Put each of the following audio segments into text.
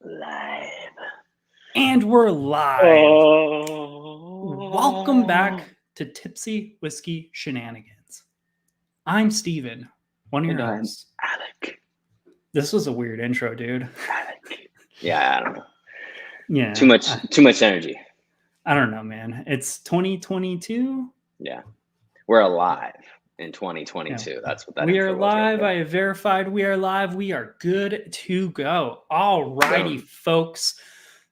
Live. And we're live. Oh. Welcome back to Tipsy Whiskey Shenanigans. I'm Steven, one of And your I'm hosts. Alec. This was a weird intro, dude. Alec. Yeah, I don't know. Yeah. Too much energy. I don't know, man. It's 2022. Yeah. We're alive in 2022. Yeah. That's what that We are intro was right live. there. I have verified we are live. We are good to go. All righty, Boom. folks.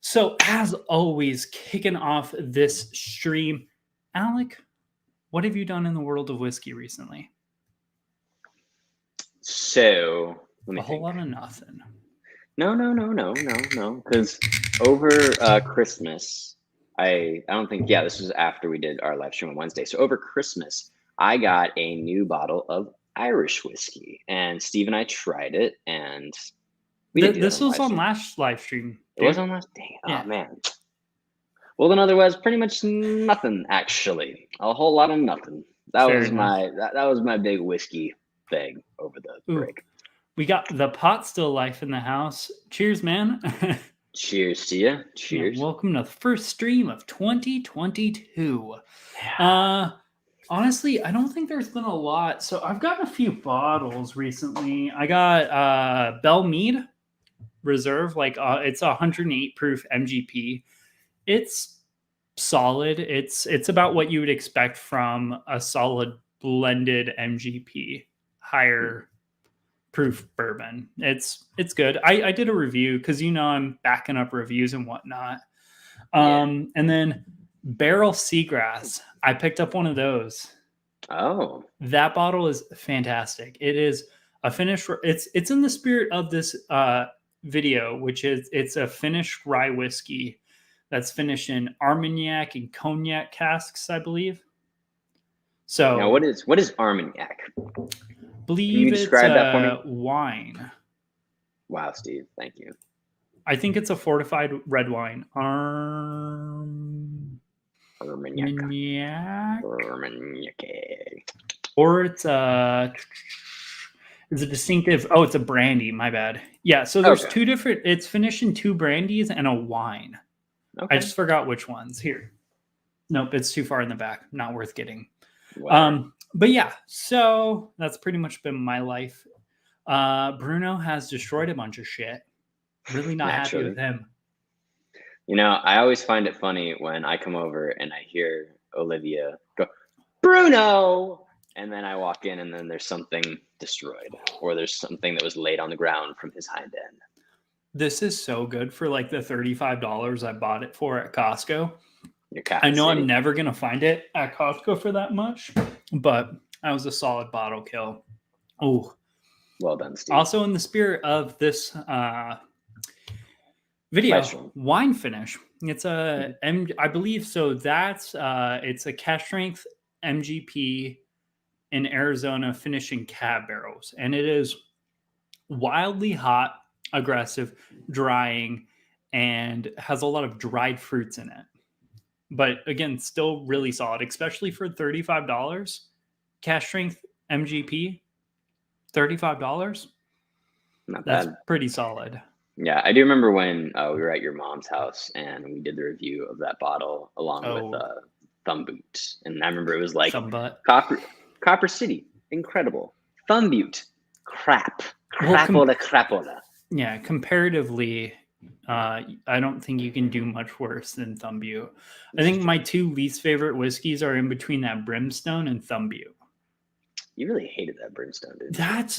So, as always, kicking off this stream, Alec, what have you done in the world of whiskey recently? So let me A whole think. lot of nothing. No. Because over Christmas, I don't think, yeah, this was after we did our live stream on Wednesday. So over Christmas, I got a new bottle of Irish whiskey, and Steve and I tried it, and we didn't do This that on was live on stream. last live stream. It was dude. on last day. Yeah. Oh man. Well, then otherwise, pretty much nothing actually. A whole lot of nothing. That Fair was enough. that was my big whiskey thing over the Ooh, break. we got the pot still life in the house. Cheers, man. Cheers to you. Yeah, Cheers. welcome to the first stream of 2022. Honestly, I don't think there's been a lot. So I've gotten a few bottles recently. I got Bell Mead Reserve, it's 108 proof MGP. It's solid. It's about what you would expect from a solid blended MGP, higher proof bourbon. It's good. I did a review because I'm backing up reviews and whatnot. And then Barrel Seagrass. I picked up one of those. Oh. That bottle is fantastic. It is a finished. It's in the spirit of this video, which is it's a finished rye whiskey that's finished in Armagnac and cognac casks, I believe. So now, what is Armagnac? Believe it's that for me? Wine. Wow, Steve, thank you. I think it's a fortified red wine. Armagnac. Or it's a distinctive. Oh, it's a brandy. My bad. Yeah. So there's two different. It's finished in two brandies and a wine. Okay. I just forgot which ones. Here. Nope, it's too far in the back. Not worth getting. Wow. But yeah, so that's pretty much been my life. Bruno has destroyed a bunch of shit. Really not happy with him. I always find it funny when I come over and I hear Olivia go, Bruno! And then I walk in and then there's something destroyed, or there's something that was laid on the ground from his hind end. This is so good for like the $35 I bought it for at Costco. I know I'm never going to find it at Costco for that much, but that was a solid bottle kill. Oh, well done, Steve. Also in the spirit of this video, wine finish. It's I believe so. That's it's a cask strength MGP in Arizona finishing cab barrels, and it is wildly hot, aggressive, drying, and has a lot of dried fruits in it. But again, still really solid, especially for $35. Cask strength MGP, $35. Not That's bad. Pretty solid. Yeah, I do remember when we were at your mom's house and we did the review of that bottle along with Thumb Boot. And I remember it was like Copper City, incredible. Thumb Boot, crap. Crapola. Yeah, comparatively, I don't think you can do much worse than Thumb Boot. I think my two least favorite whiskeys are in between that Brimstone and Thumb Boot. You really hated that Brimstone, dude. It's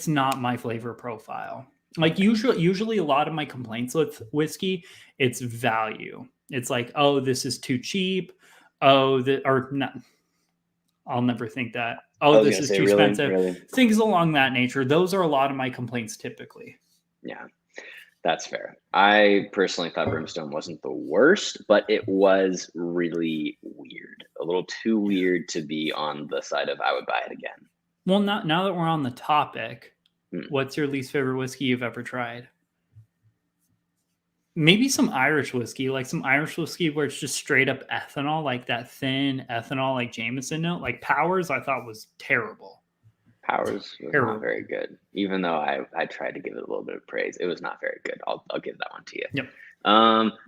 not my flavor profile. Like usually a lot of my complaints with whiskey, it's value. It's like, oh, this is too cheap. Oh, or not. I'll never think that. Oh, this is too expensive. Really? Things along that nature. Those are a lot of my complaints typically. Yeah, that's fair. I personally thought Brimstone wasn't the worst, but it was really weird. A little too weird to be on the side of I would buy it again. Well, now that we're on the topic, what's your least favorite whiskey you've ever tried? Maybe some Irish whiskey, like some Irish whiskey where it's just straight up ethanol, like that thin ethanol, like Jameson note. Like Powers, I thought was terrible. Powers was not very good, even though I tried to give it a little bit of praise. It was not very good. I'll give that one to you. Yep.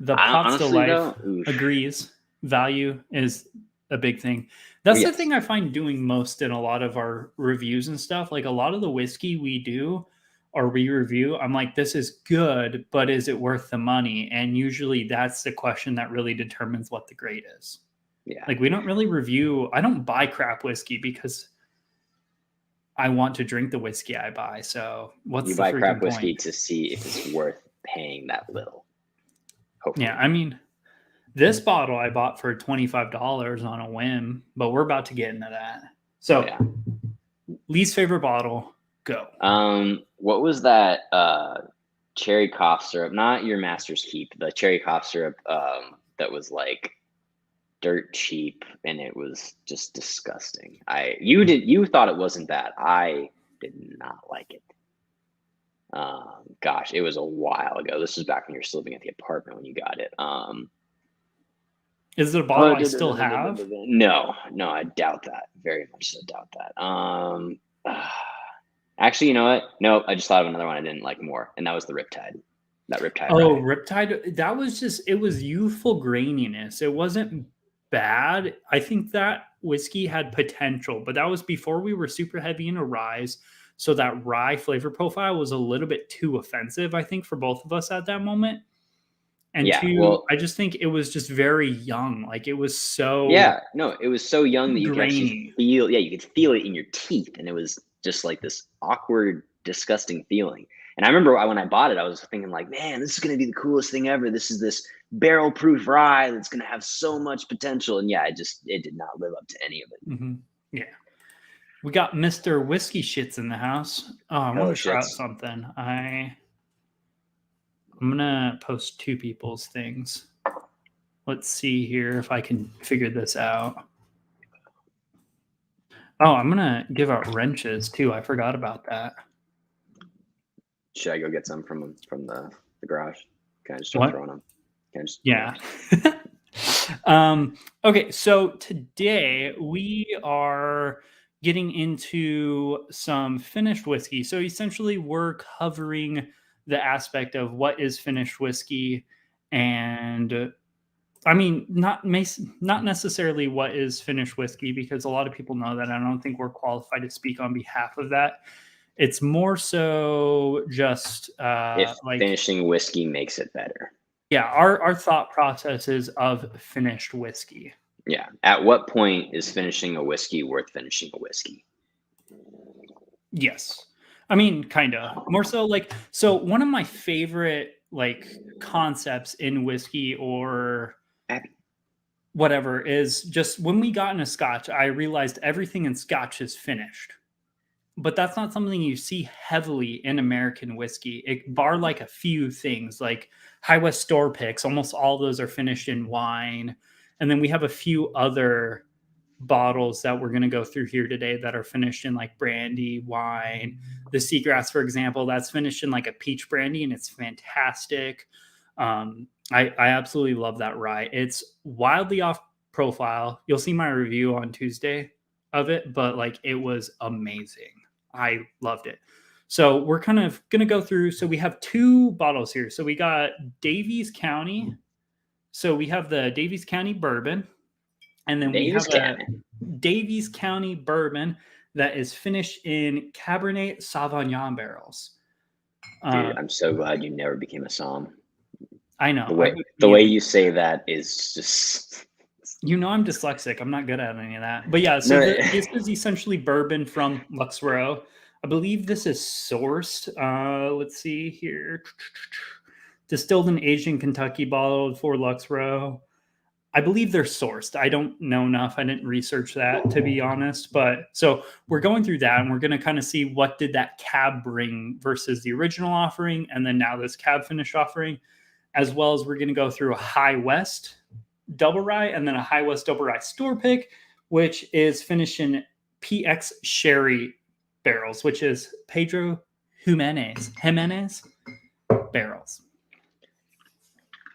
The Pots to Life agrees. Value is a big thing. That's the thing I find doing most in a lot of our reviews and stuff. Like a lot of the whiskey we do or we review, I'm like, this is good, but is it worth the money? And usually that's the question that really determines what the grade is. Yeah. Like we don't really review. I don't buy crap whiskey because I want to drink the whiskey I buy. So what's the freaking point? You buy crap whiskey to see if it's worth paying that little. Hopefully. Yeah, I mean, this bottle I bought for $25 on a whim, but we're about to get into that. So, least favorite bottle, go. What was that cherry cough syrup? Not your Master's Keep. The cherry cough syrup that was like dirt cheap, and it was just disgusting. You thought it wasn't bad. I did not like it. Gosh, it was a while ago. This was back when you were still living at the apartment when you got it. Is it a bottle I still have? No, I doubt that. Very much so doubt that. Actually, you know what? No, I just thought of another one I didn't like more, and that was the Riptide. That Riptide. Oh, Riptide. That was it was youthful graininess. It wasn't bad. I think that whiskey had potential, but that was before we were super heavy into ryes. So that rye flavor profile was a little bit too offensive, I think, for both of us at that moment. And I just think it was just very young. Like it was so it was so young that you could actually feel you could feel it in your teeth, and it was just like this awkward, disgusting feeling. And I remember when I bought it, I was thinking like, man, this is going to be the coolest thing ever. This is this barrel proof rye that's going to have so much potential. And it did not live up to any of it. Mm-hmm. Yeah. We got Mr. Whiskey Shits in the house. Oh, I want to try out something. I'm going to post two people's things. Let's see here if I can figure this out. Oh, I'm going to give out wrenches too. I forgot about that. Should I go get some from the garage? Can I just start throwing them? Okay, so today we are getting into some finished whiskey. So essentially we're covering the aspect of what is finished whiskey, and I mean, not necessarily what is finished whiskey, because a lot of people know that. I don't think we're qualified to speak on behalf of that. It's more so just if finishing whiskey makes it better. Yeah, our thought processes of finished whiskey. Yeah. At what point is finishing a whiskey worth finishing a whiskey? Yes. I mean, kind of. More so so one of my favorite concepts in whiskey or whatever is just when we got into Scotch, I realized everything in Scotch is finished. But that's not something you see heavily in American whiskey. Bar a few things like High West store picks. Almost all of those are finished in wine. And then we have a few other bottles that we're going to go through here today that are finished in brandy, wine. The Seagrass, for example, that's finished in a peach brandy, and it's fantastic. I absolutely love that rye. It's wildly off profile. You'll see my review on Tuesday of it, but it was amazing. I loved it. So we're kind of going to go through. So we have two bottles here. So we got Davies County. So we have the Davies County Bourbon. And then we have a Davies County Bourbon that is finished in Cabernet Sauvignon barrels. Dude, I'm so glad you never became a Somm. I know. The way you say that is just... I'm dyslexic. I'm not good at any of that. But yeah, so this is essentially bourbon from Lux Row. I believe this is sourced. Let's see here. Distilled and aged in Kentucky, bottled for Lux Row. I believe they're sourced. I don't know enough. I didn't research that, to be honest. But so we're going through that, and we're going to kind of see what did that cab bring versus the original offering, and then now this cab finish offering, as well as we're going to go through a High West double rye and then a High West double rye store pick, which is finished in PX sherry barrels, which is Pedro Jimenez barrels.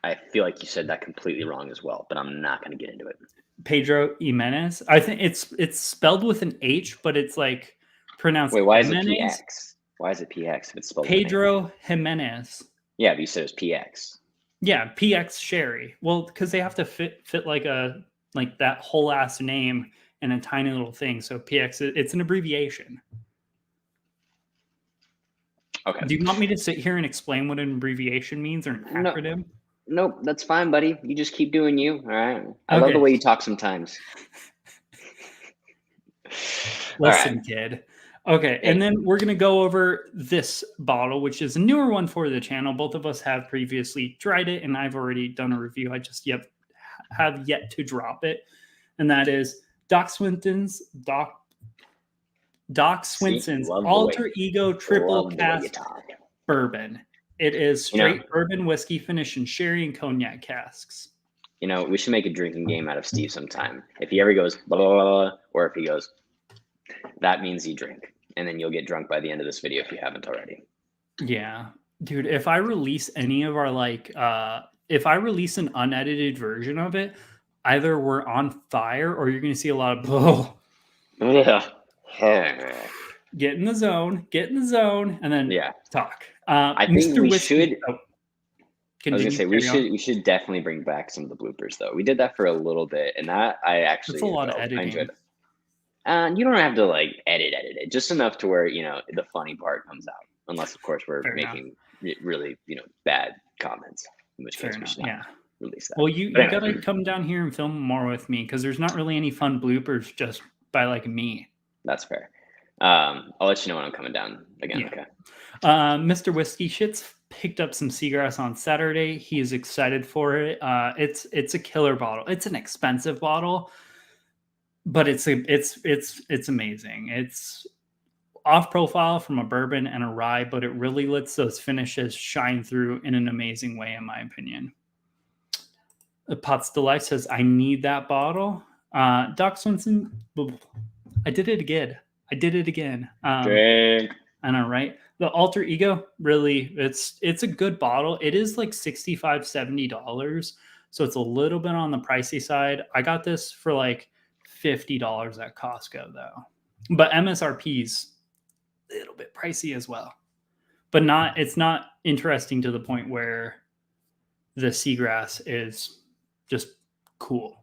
I feel like you said that completely wrong as well, but I'm not going to get into it. Pedro Jimenez. I think it's spelled with an H, but it's pronounced Wait, why is it Jimenez. PX? Why is it PX if it's spelled Pedro Jimenez. Yeah, but you said it was PX. Yeah, PX Sherry. Well, because they have to fit like that whole last name in a tiny little thing. So PX, it's an abbreviation. Okay. Do you want me to sit here and explain what an abbreviation means or an acronym? Nope, that's fine, buddy. You just keep doing you. All right. I love the way you talk sometimes. Listen, kid. Okay, and then we're going to go over this bottle, which is a newer one for the channel. Both of us have previously tried it, and I've already done a review. I just have yet to drop it, and that is Doc Swenson's Alter Ego Triple Cask Bourbon. It is straight bourbon whiskey finished in sherry and cognac casks. We should make a drinking game out of Steve sometime. If he ever goes blah, blah, blah, or if he goes, that means you drink. And then you'll get drunk by the end of this video if you haven't already. Yeah. Dude, if I release any of our if I release an unedited version of it, either we're on fire or you're going to see a lot of get in the zone, and then talk. I think we should. I was gonna say we should definitely bring back some of the bloopers though. We did that for a little bit, and that I actually a lot of editing. I enjoyed it. You don't have to like edit it, just enough to where the funny part comes out. Unless of course we're making really bad comments, in which case we should release that. Well, you gotta come down here and film more with me because there's not really any fun bloopers just by like me. That's fair. I'll let you know when I'm coming down again. Yeah. Okay. Mr. Whiskey Shits picked up some Seagrass on Saturday. He is excited for it. It's a killer bottle. It's an expensive bottle, but it's amazing. It's off profile from a bourbon and a rye, but it really lets those finishes shine through in an amazing way, in my opinion. Pot's Delight says, "I need that bottle." Doc Swenson, I did it again. I know, right? The Alter Ego, really, it's a good bottle. It is like $65, $70. So it's a little bit on the pricey side. I got this for like $50 at Costco though. But MSRP's a little bit pricey as well. But it's not interesting to the point where the Seagrass is just cool.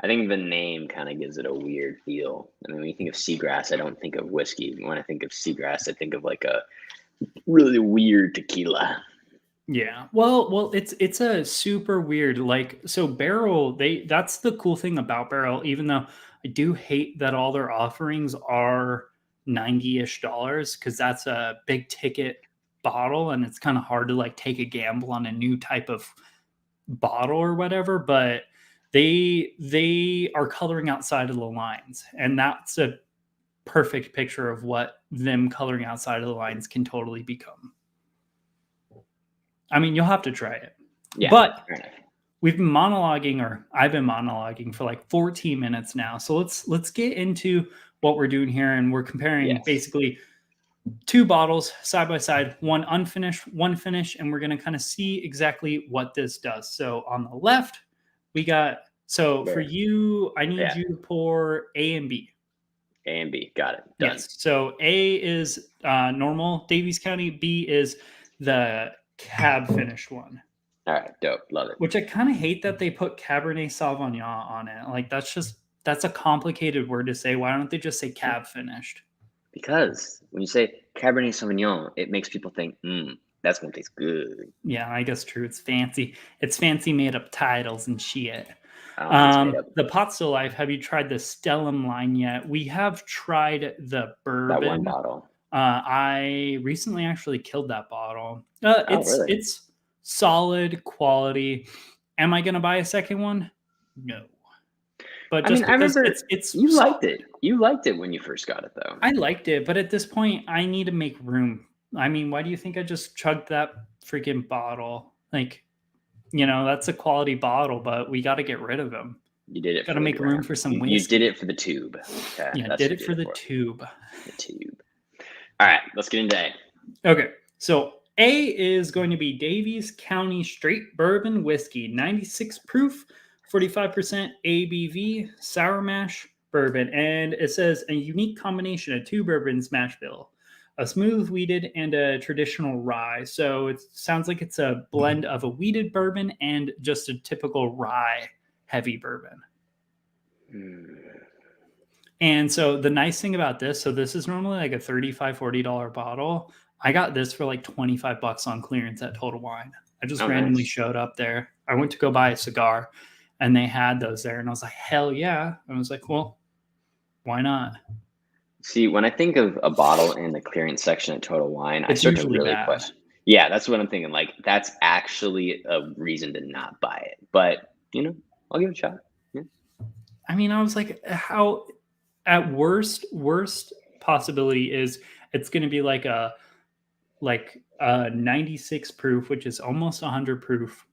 I think the name kind of gives it a weird feel. I mean, when you think of Seagrass, I don't think of whiskey. When I think of Seagrass, I think of like a really weird tequila. Yeah. Well, it's a super weird, so Barrel, that's the cool thing about Barrel, even though I do hate that all their offerings are $90-ish because that's a big ticket bottle and it's kind of hard to like take a gamble on a new type of bottle or whatever, but they are coloring outside of the lines, and that's a perfect picture of what them coloring outside of the lines can totally become. I mean, you'll have to try it. Yeah, but we've been monologuing, or I've been monologuing for like 14 minutes now. So let's get into what we're doing here, and we're comparing basically two bottles side by side, one unfinished, one finished, and we're going to kind of see exactly what this does. So on the left, we got, for you, I need you to pour A and B. A and B, got it. Done. Yes. So A is normal Davies County. B is the cab finished one. All right, dope. Love it. Which I kind of hate that they put Cabernet Sauvignon on it. Like that's a complicated word to say. Why don't they just say cab finished? Because when you say Cabernet Sauvignon, it makes people think, that's gonna taste good. Yeah, I guess true. It's fancy. It's fancy made up titles and shit. The Pot Still Life. Have you tried the Stellum line yet? We have tried the bourbon. That one bottle. I recently actually killed that bottle. It's solid quality. Am I gonna buy a second one? No. But just I remember it's you liked it. You liked it when you first got it though. I liked it, but at this point I need to make room. I mean, why do you think I just chugged that freaking bottle? Like, that's a quality bottle, but we got to get rid of them. You did it. Got to make room for some whiskey. You did it for the tube. Okay, yeah, did it for the tube. The tube. All right, let's get into A. Okay, so A is going to be Davies County Straight Bourbon Whiskey, 96 proof, 45% ABV, sour mash, bourbon, and it says a unique combination of 2 bourbons mash bill, a smooth wheated and a traditional rye. So it sounds like it's a blend of a wheated bourbon and just a typical rye heavy bourbon. And so the nice thing about this, so this is normally like a $35, $40 bottle. I got this for like $25 on clearance at Total Wine. I just randomly showed up there. I went to go buy a cigar and they had those there. And I was like, hell yeah. I was like, well, why not? See, when I think of a bottle in the clearance section at Total Wine, I start to really question. Yeah, that's what I'm thinking. Like, that's actually a reason to not buy it. But, you know, I'll give it a shot. Yeah. I mean, I was like, how at worst possibility is it's going to be like a 96 proof, which is almost 100 proof,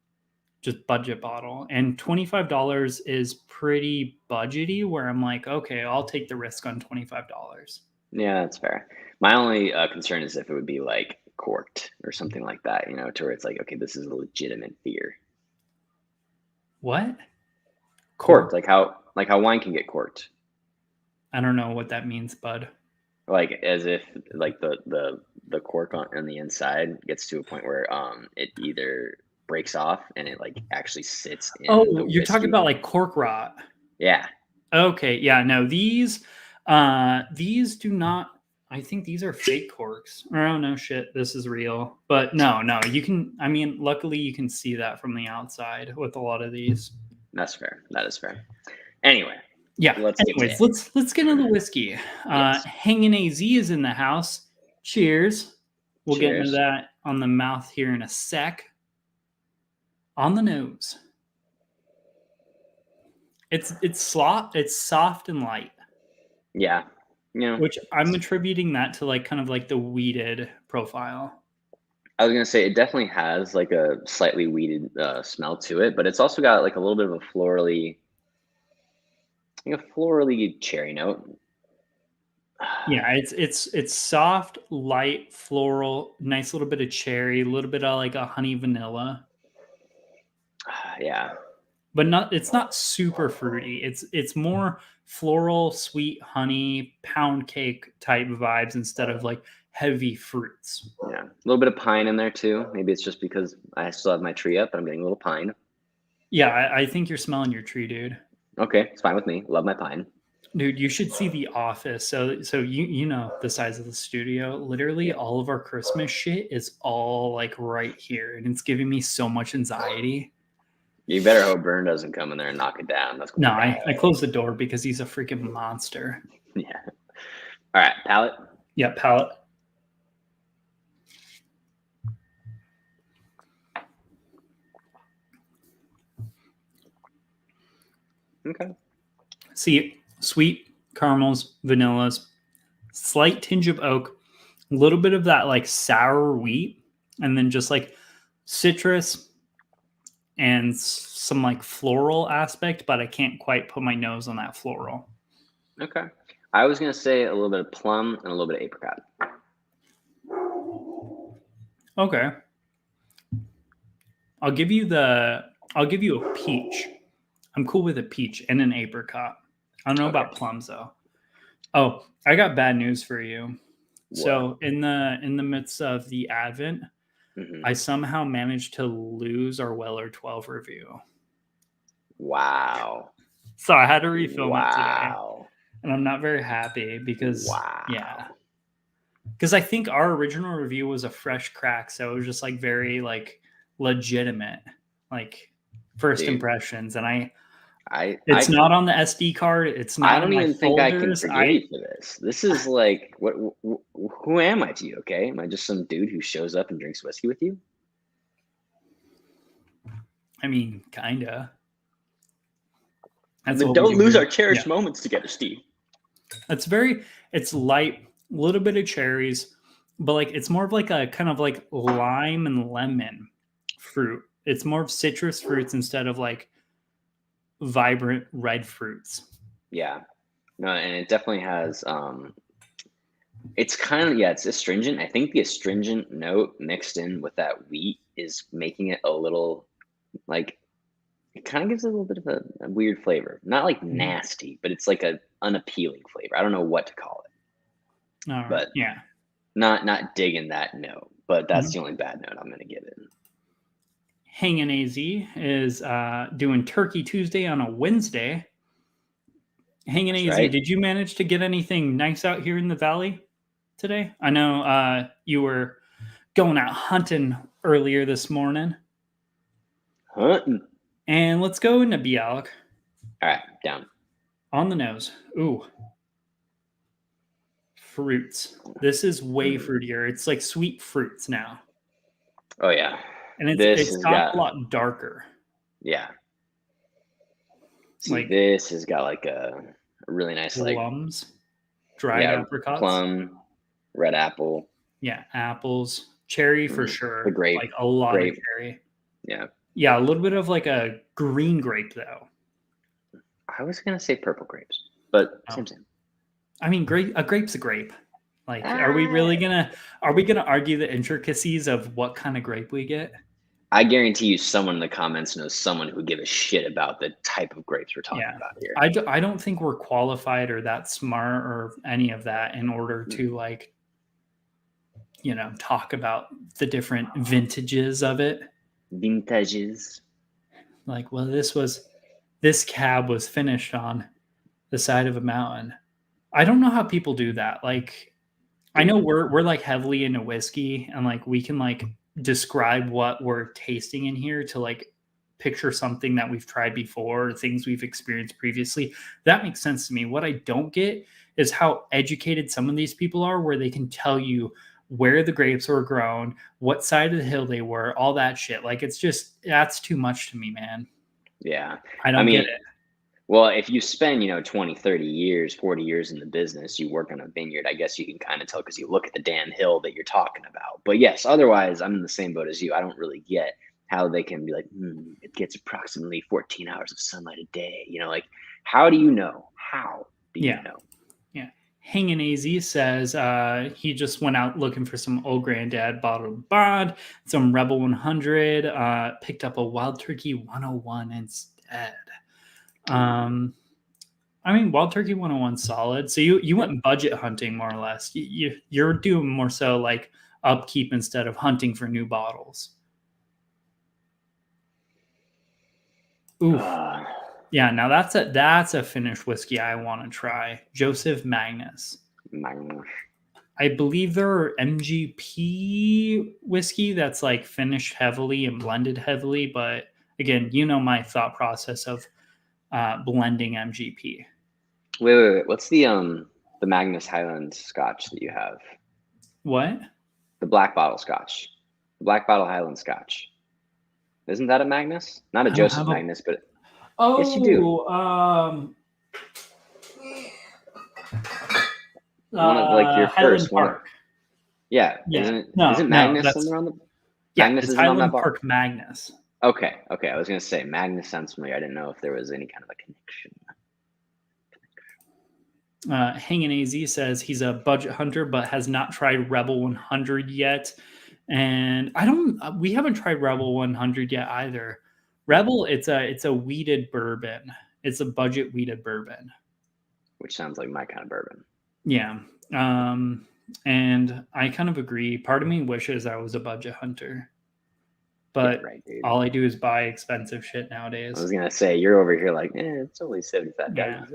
just budget bottle. And $25 is pretty budgety, where I'm like, okay, I'll take the risk on $25. Yeah, that's fair. My only concern is if it would be like corked or something like that, you know, to where it's like, okay, this is a legitimate beer. What? Corked, like how wine can get corked. I don't know what that means, bud. Like as if like the cork on the inside gets to a point where it either breaks off and it like actually sits in the you're talking about like cork rot. Yeah. Okay, yeah, no, these do not. I think these are fake corks. Oh no, shit, this is real. But no, you can. I mean, luckily you can see that from the outside with a lot of these. That's fair. That is fair. Anyway. Yeah. Let's get into the whiskey. Yes. Hanging AZ is in the house. Cheers. We'll get into that on the mouth here in a sec. On the nose. It's soft and light. Yeah. Yeah. Which I'm attributing that to like kind of like the weeded profile. I was gonna say it definitely has like a slightly weeded smell to it, but it's also got like a little bit of a florally cherry note. Yeah, it's soft, light, floral, nice little bit of cherry, a little bit of like a honey vanilla. Yeah. But it's not super fruity. It's more floral, sweet honey, pound cake type vibes instead of like heavy fruits. Yeah. A little bit of pine in there too. Maybe it's just because I still have my tree up, but I'm getting a little pine. Yeah, I think you're smelling your tree, dude. Okay, it's fine with me. Love my pine. Dude, you should see the office. So you know the size of the studio. Literally all of our Christmas shit is all like right here. And it's giving me so much anxiety. You better hope Bern doesn't come in there and knock it down. That's no, I closed the door because he's a freaking monster. Yeah. All right, palate. Yeah, palate. Okay. See, sweet caramels, vanillas, slight tinge of oak, a little bit of that like sour wheat, and then just like citrus and some like floral aspect, but I can't quite put my nose on that floral. Okay. I was going to say a little bit of plum and a little bit of apricot. Okay. I'll give you a peach. I'm cool with a peach and an apricot. I don't know about plums though. Oh, I got bad news for you. What? So in the midst of the Advent, I somehow managed to lose our Weller 12 review. Wow. So I had to refilm it today. And I'm not very happy because because I think our original review was a fresh crack, so it was just like very like legitimate, like first impressions. And it's not on the SD card. It's not. I don't even think I can forgive you for this. This is like what? Who am I to you? Okay, am I just some dude who shows up and drinks whiskey with you? I mean, kinda. Don't lose our cherished moments together, Steve. It's light, a little bit of cherries, but like it's more of like a kind of like lime and lemon fruit. It's more of citrus fruits instead of like vibrant red fruits. Yeah. No, and it definitely has it's kind of it's astringent. I think the astringent note mixed in with that wheat is making it a little like It kind of gives it a little bit of a weird flavor. Not like nasty, but it's like a unappealing flavor. I don't know what to call it. All right. But Yeah. Not digging that note. But that's Mhm. the only bad note I'm gonna give it. Hanging AZ is doing Turkey Tuesday on a Wednesday. Hanging That's AZ, right. did you manage to get anything nice out here in the valley today? I know you were going out hunting earlier this morning. Hunting. And let's go into Bialik. All right, down. On the nose. Ooh. Fruits. This is way fruitier. It's like sweet fruits now. Oh yeah. And This it's has got got a lot darker. yeah. See, Like this has got like a really nice plums, dried apricots. Plum, red apple. Yeah, apples, cherry for sure. The grape. Like a lot of cherry. Yeah. Yeah, a little bit of like a green grape though. I was gonna say purple grapes, but same. I mean, a grape's a grape. Like, are we gonna argue the intricacies of what kind of grape we get? I guarantee you someone in the comments knows someone who would give a shit about the type of grapes we're talking about here. I don't think we're qualified or that smart or any of that in order to like, talk about the different vintages of it. Vintages. Like, well, this cab was finished on the side of a mountain. I don't know how people do that. Like, I know we're like heavily into whiskey and like we can like describe what we're tasting in here to like picture something that we've tried before or things we've experienced previously. That makes sense to me. What I don't get is how educated some of these people are, where they can tell you where the grapes were grown, what side of the hill they were, all that shit. Like, it's just, that's too much to me, man. Yeah. I don't get it. Well, if you spend, 20, 30 years, 40 years in the business, you work on a vineyard, I guess you can kind of tell because you look at the damn hill that you're talking about. But yes, otherwise, I'm in the same boat as you. I don't really get how they can be like, it gets approximately 14 hours of sunlight a day. Like, how do you know? How do you know? Yeah. Hanging AZ says he just went out looking for some Old Granddad bottled bond, some Rebel 100, picked up a Wild Turkey 101 instead. I mean, Wild Turkey 101 solid. So you went budget hunting more or less. You're doing more so like upkeep instead of hunting for new bottles. Ooh. Yeah, now that's a finished whiskey I want to try. Joseph Magnus. I believe there are MGP whiskey that's like finished heavily and blended heavily, but again, my thought process of blending MGP. Wait. What's the Magnus Highland Scotch that you have? What? The black bottle Scotch. The black bottle Highland Scotch. Isn't that a Magnus? Not a Joseph Magnus, but yes, you do. One of like your Highland first Park. Yeah. Isn't Magnus somewhere on the? Yeah, Magnus it's Highland Park Magnus. Okay. I was gonna say Magnus sounds familiar. I didn't know if there was any kind of a connection. Hanging AZ says he's a budget hunter but has not tried Rebel 100 yet, and we haven't tried Rebel 100 yet either. Rebel, it's a wheated bourbon. It's a budget wheated bourbon, which sounds like my kind of bourbon. Yeah, and I kind of agree. Part of me wishes I was a budget hunter, but all I do is buy expensive shit nowadays. I was gonna say you're over here like, it's only $75. Yeah.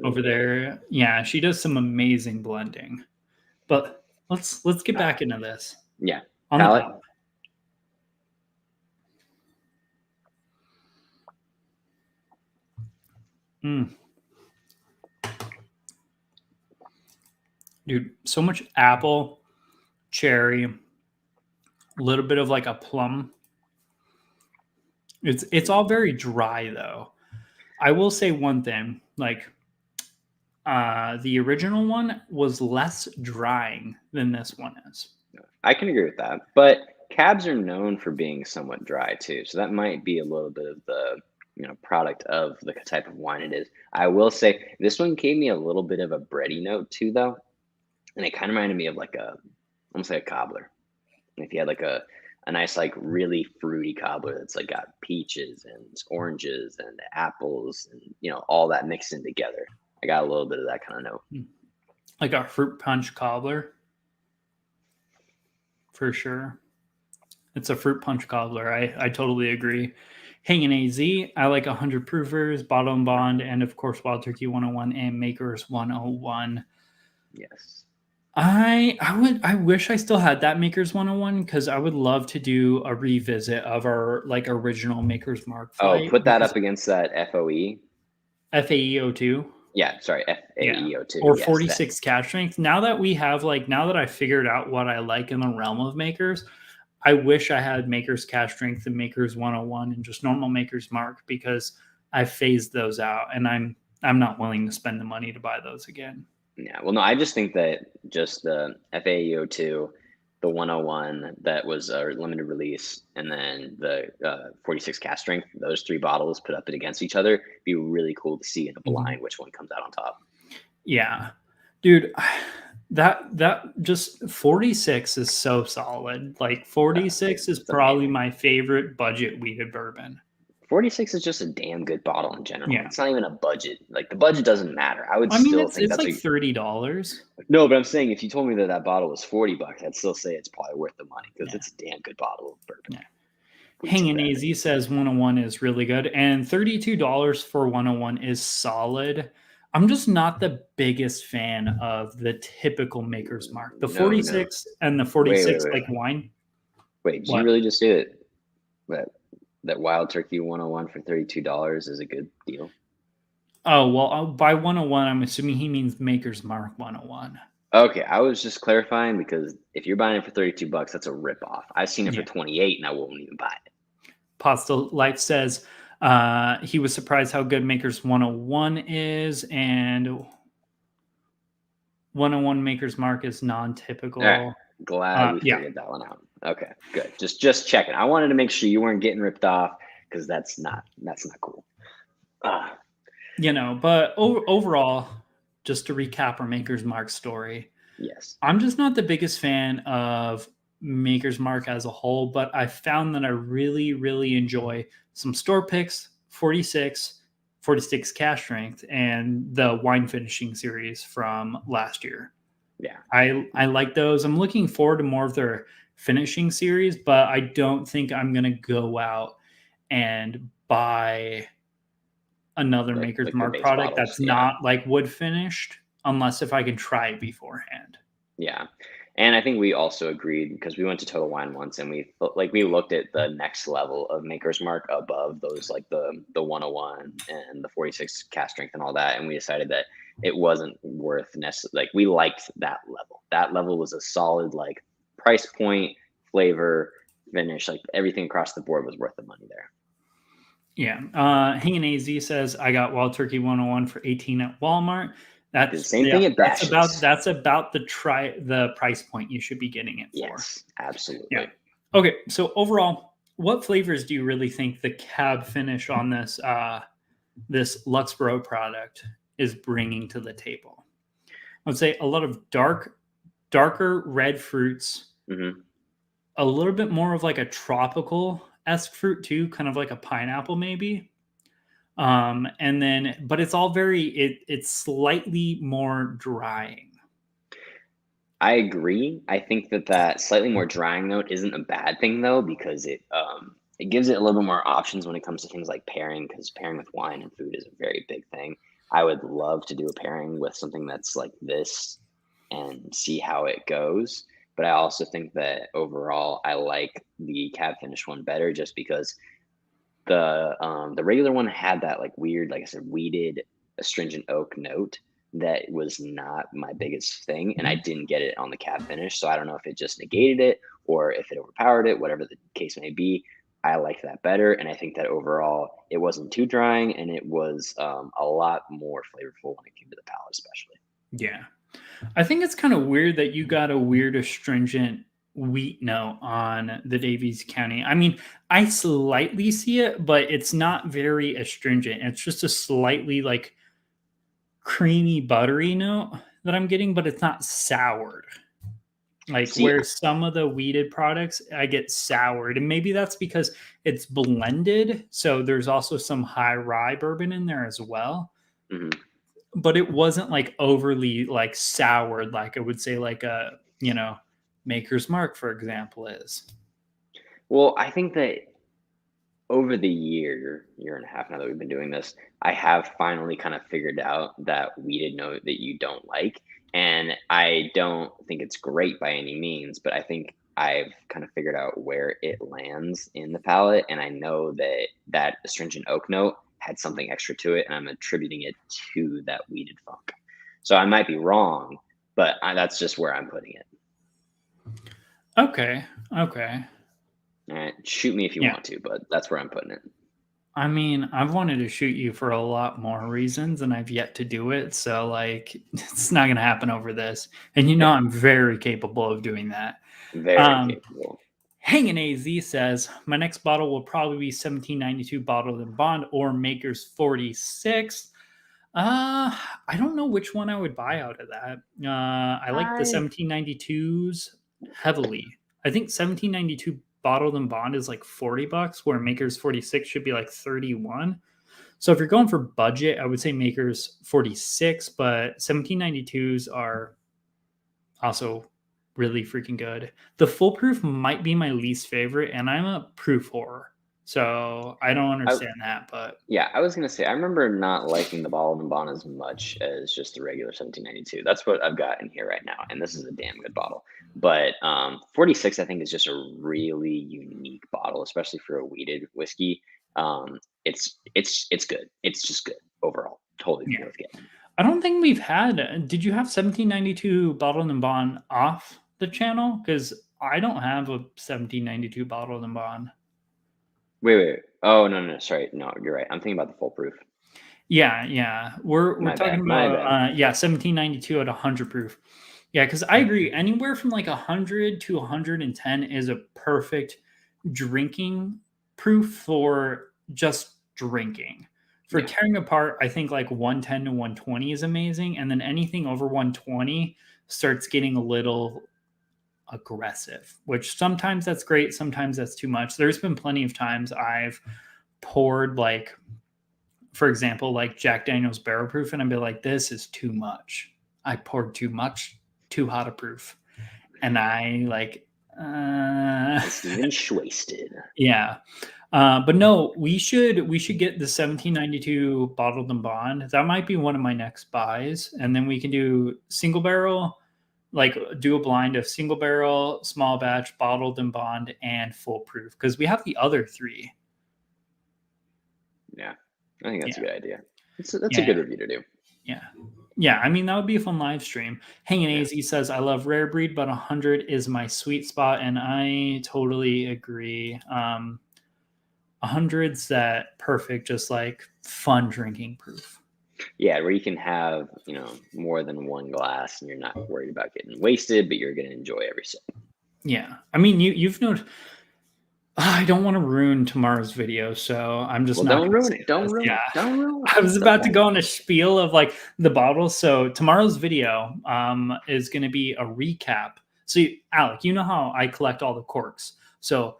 Over there, yeah, she does some amazing blending. But let's get back into this. Yeah, on the palate. Dude, so much apple, cherry, a little bit of like a plum. It's all very dry though. I will say one thing, like the original one was less drying than this one is. I can agree with that, but cabs are known for being somewhat dry too, so that might be a little bit of the product of the type of wine it is. I will say this one gave me a little bit of a bready note too, though, and it kind of reminded me of like almost like a cobbler. If you had like a a nice like really fruity cobbler that's like got peaches and oranges and apples and all that mixed in together. I got a little bit of that kind of note. Like a fruit punch cobbler. For sure. It's a fruit punch cobbler. I totally agree. Hanging AZ, I like 100 proofers, Bottom Bond, and of course Wild Turkey 101 and Makers 101. Yes. I wish I still had that Makers 101 because I would love to do a revisit of our like original Makers Mark flight. Oh, put that up against that FOE. FAE02. Yeah, sorry, FAE02. Or 46 cash strength. Now that I figured out what I like in the realm of Makers, I wish I had Makers cash strength and Makers 101 and just normal Makers Mark because I phased those out and I'm not willing to spend the money to buy those again. Yeah, well, no, I just think that just the FAE02, the 101 that was a limited release, and then the 46 cast strength, those 3 bottles put up against each other, be really cool to see in a blind which one comes out on top. Yeah, dude, that just 46 is so solid. Like 46 is probably my favorite budget wheated bourbon. 46 is just a damn good bottle in general. Yeah. It's not even a budget. Like the budget doesn't matter. I mean, still think that's like $30. No, but I'm saying if you told me that bottle was $40, I'd still say it's probably worth the money because it's a damn good bottle of bourbon. Yeah. Hanging AZ says 101 is really good, and $32 for 101 is solid. I'm just not the biggest fan of the typical Maker's Mark. The 46 and the 46 wait. Like wine. Wait, did you really just say that Wild Turkey 101 for $32 is a good deal? Oh, well, by 101, I'm assuming he means Maker's Mark 101. Okay, I was just clarifying because if you're buying it for $32, that's a ripoff. I've seen it for $28 and I won't even buy it. Pasta Life says he was surprised how good Maker's 101 is, and 101 Maker's Mark is non-typical. Right. Glad we figured that one out. Okay, good. Just checking. I wanted to make sure you weren't getting ripped off because that's not cool. But overall, just to recap our Maker's Mark story. Yes. I'm just not the biggest fan of Maker's Mark as a whole, but I found that I really, really enjoy some store picks, 46 cash strength, and the wine finishing series from last year. Yeah. I like those. I'm looking forward to more of their finishing series, but I don't think I'm going to go out and buy another Maker's Mark product that's not like wood finished unless if I can try it beforehand. Yeah. And I think we also agreed because we went to Total Wine once and we looked at the next level of Maker's Mark above those, like the 101 and the 46 cast strength and all that. And we decided that it wasn't worth necessarily, like we liked that level. That level was a solid, like price point, flavor, finish, like everything across the board was worth the money there. Yeah. Hanging AZ says, I got Wild Turkey 101 for $18 at Walmart. That's the same thing at Bashes. That's about the price point you should be getting it for. Yes, absolutely. Yeah. Okay, so overall, what flavors do you really think the cab finish on this this Luxborough product is bringing to the table? I would say a lot of darker red fruits, a little bit more of like a tropical-esque fruit too, kind of like a pineapple maybe. And then, but it's all it's slightly more drying. I agree. I think that slightly more drying note isn't a bad thing though, because it gives it a little bit more options when it comes to things like pairing, because pairing with wine and food is a very big thing. I would love to do a pairing with something that's like this and see how it goes. But I also think that overall, I like the cab finish one better just because the regular one had that like weird, like I said, weeded astringent oak note that was not my biggest thing, and I didn't get it on the cab finish. So I don't know if it just negated it or if it overpowered it, whatever the case may be. I like that better, and I think that overall it wasn't too drying, and it was a lot more flavorful when it came to the palate, especially. Yeah, I think it's kind of weird that you got a weird astringent wheat note on the Davies County. I mean, I slightly see it, but it's not very astringent. It's just a slightly like creamy, buttery note that I'm getting, but it's not soured. Like where some of the wheated products I get soured, and maybe that's because it's blended. So there's also some high rye bourbon in there as well. Mm-hmm. But it wasn't like overly like soured, like I would say like a, Maker's Mark, for example, is. Well, I think that over the year and a half now that we've been doing this, I have finally kind of figured out that wheated note that you don't like. And I don't think it's great by any means, but I think I've kind of figured out where it lands in the palate. And I know that astringent oak note had something extra to it, and I'm attributing it to that wheated funk. So I might be wrong, but that's just where I'm putting it. Okay. All right, shoot me if you want to, but that's where I'm putting it. I mean, I've wanted to shoot you for a lot more reasons, and I've yet to do it. So, like, it's not going to happen over this. And I'm very capable of doing that. Very capable. Hanging AZ says, my next bottle will probably be 1792 bottled in bond or Maker's 46. I don't know which one I would buy out of that. I like the 1792s heavily. I think 1792 bottled in bond is like $40, where Maker's 46 should be like 31. So if you're going for budget, I would say Maker's 46, but 1792s are also really freaking good. The full proof might be my least favorite, and I'm a proof whore. So I don't understand that, but yeah, I was gonna say I remember not liking the bottled in bond as much as just the regular 1792. That's what I've got in here right now, and this is a damn good bottle. But 46, I think, is just a really unique bottle, especially for a wheated whiskey. It's good. It's just good overall. Totally worth getting. I don't think we've had. Did you have 1792 bottled in bond off the channel? Because I don't have a 1792 bottled in bond. Wait. Oh, no. Sorry. No, you're right. I'm thinking about the full proof. Yeah. We're talking about 1792 at 100 proof. Yeah, because I agree. Anywhere from like 100 to 110 is a perfect drinking proof for just drinking. For tearing apart, I think like 110 to 120 is amazing. And then anything over 120 starts getting a little aggressive, which sometimes that's great, sometimes that's too much. There's been plenty of times I've poured, like, for example, like Jack Daniel's barrel proof, and I'd be like, this is too much. I poured too much, too hot a proof. And I like it's even wasted. Yeah. But no, we should get the 1792 bottled in bond. That might be one of my next buys. And then we can do single barrel, like do a blind of single barrel, small batch, bottled in bond, and full proof, because we have the other three. Yeah, I think that's a good idea. That's a good review to do. Yeah, I mean, that would be a fun live stream. Hanging AZ says, I love rare breed, but 100 is my sweet spot, and I totally agree. 100's that perfect, just like fun drinking proof. Yeah, where you can have, more than one glass and you're not worried about getting wasted, but you're going to enjoy every sip. Yeah. I mean, you've noted, I don't want to ruin tomorrow's video, so I'm just not. Don't ruin it. Don't ruin it. I was about to go on a spiel of like the bottles. So tomorrow's video is going to be a recap. So Alec, you know how I collect all the corks. So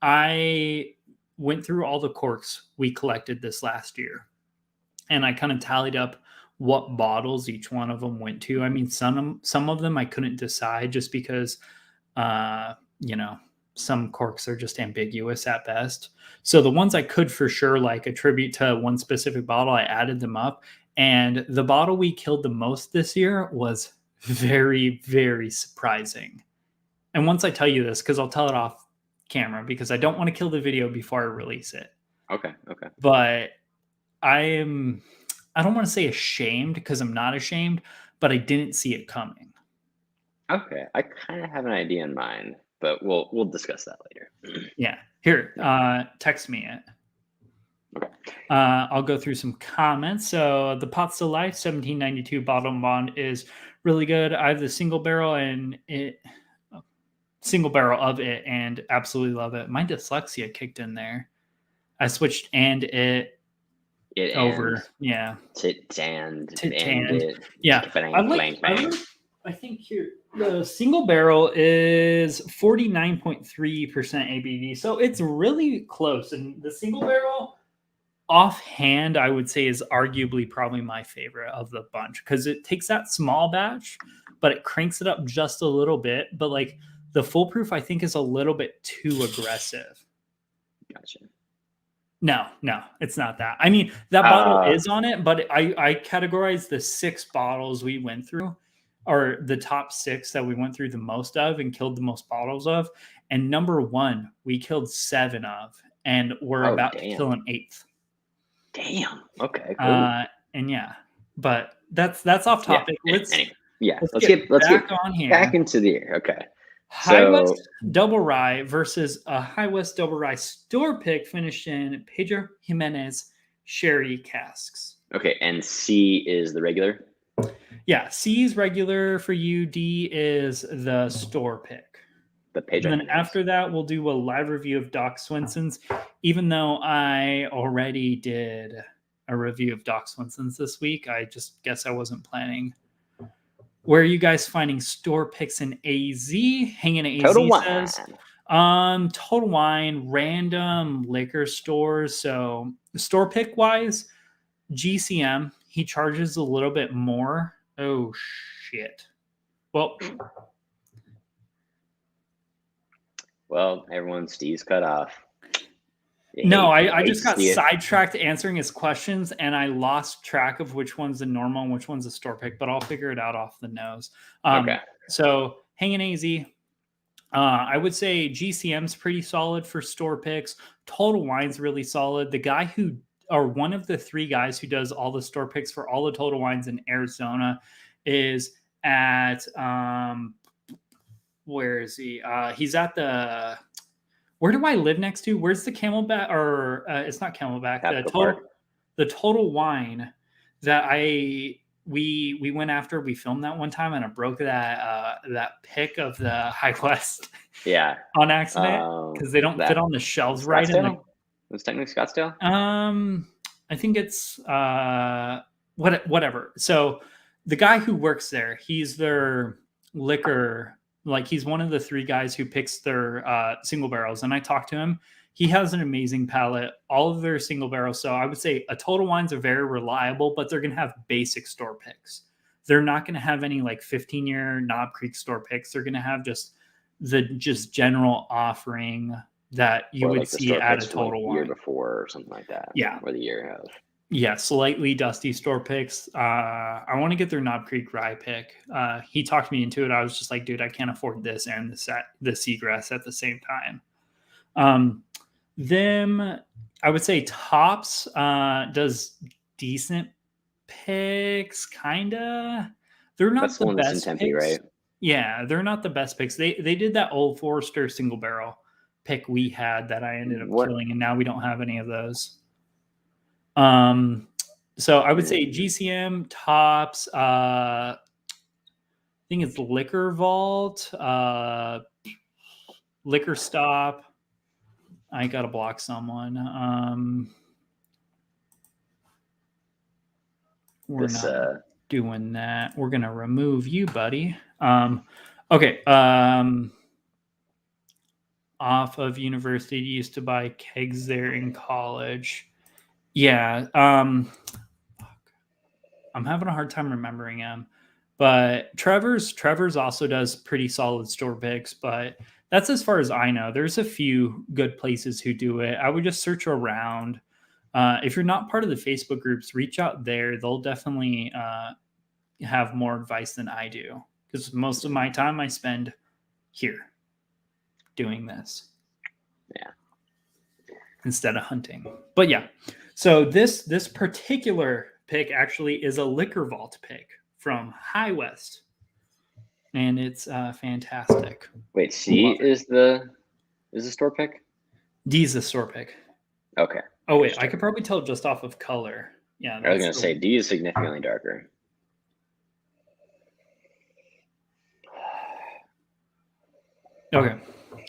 I went through all the corks we collected this last year, and I kind of tallied up what bottles each one of them went to. I mean, some of them I couldn't decide just because, some corks are just ambiguous at best. So the ones I could for sure like attribute to one specific bottle, I added them up. And the bottle we killed the most this year was very, very surprising. And once I tell you this, because I'll tell it off camera, because I don't want to kill the video before I release it. Okay. But I don't want to say ashamed, because I'm not ashamed, but I didn't see it coming. Okay. I kind of have an idea in mind, but we'll discuss that later. Yeah. Here, text me it. Okay. I'll go through some comments. So the Pot Still Life 1792 bottle bond is really good. I have the single barrel of it and absolutely love it. My dyslexia kicked in there. I switched it over. Yeah. Tit and Yeah. I think here the single barrel is 49.3% ABV, so it's really close. And the single barrel, offhand, I would say is arguably probably my favorite of the bunch because it takes that small batch, but it cranks it up just a little bit. But like the full proof, I think is a little bit too aggressive. Gotcha. No, it's not that. I mean, that bottle is on it, but I categorize the 6 bottles we went through, or the top 6 that we went through the most of and killed the most bottles of. And number 1, we killed 7 of, and we're about to kill an 8th. Damn. Okay. Cool. And yeah, but that's off topic. Yeah. Let's get on here. Back into the air. Okay. High West Double Rye versus a High West Double Rye store pick finished in Pedro Jimenez sherry casks. Okay, and C is the regular? Yeah, C is regular for you. D is the store pick. The Pedro and then Jimenez. After that, we'll do a live review of Doc Swenson's, even though I already did a review of Doc Swenson's this week. I just guess I wasn't planning. Where are you guys finding store picks in AZ? Hanging at AZ Total says, Wine. Total Wine, random liquor stores. So store pick wise, GCM, he charges a little bit more. Oh shit. Well, everyone, Steve's cut off. No, I just got sidetracked answering his questions, and I lost track of which one's the normal and which one's a store pick, but I'll figure it out off the nose. Okay. So hanging AZ, I would say GCM's pretty solid for store picks. Total Wine's really solid. The guy who, or one of the 3 guys who does all the store picks for all the Total Wines in Arizona is at, where is he? He's at the... Where do I live next to? Where's the Camelback? Or it's not Camelback. The Total Wine that we went after. We filmed that one time, and I broke that pick of the High West. Yeah. On accident because they don't fit on the shelves right. It was technically Scottsdale. I think it's whatever. So the guy who works there, he's their liquor. Like he's one of the 3 guys who picks their single barrels. And I talked to him. He has an amazing palate, all of their single barrels. So I would say a Total Wines are very reliable, but they're going to have basic store picks. They're not going to have any like 15-year Knob Creek store picks. They're going to have just general offering that you would see at a Total Wine. The year before or something like that. Yeah. Or the year of. Yeah, slightly dusty store picks. I want to get their Knob Creek rye pick. He talked me into it. I was just like, dude, I can't afford this and the Seagrass at the same time. Them, I would say Tops does decent picks, kinda. They're not the best Tempe, picks. Right? Yeah, they're not the best picks. They did that Old Forester single barrel pick we had that I ended up killing, and now we don't have any of those. So I would say GCM, Tops, I think it's Liquor Vault, Liquor Stop. I gotta block someone. We're not doing that. We're gonna remove you, buddy. Okay. Off of university, used to buy kegs there in college. Yeah. I'm having a hard time remembering him, but Trevor's also does pretty solid store picks, but that's as far as I know. There's a few good places who do it. I would just search around. If you're not part of the Facebook groups, reach out there. They'll definitely have more advice than I do, because most of my time I spend here doing this. Yeah. Instead of hunting. But yeah. So this particular pick actually is a Liquor Vault pick from High West, and it's fantastic. Wait, C is the store pick? D is the store pick. Okay. Oh wait, I could probably tell just off of color. Yeah, I was gonna say D is significantly darker. Okay.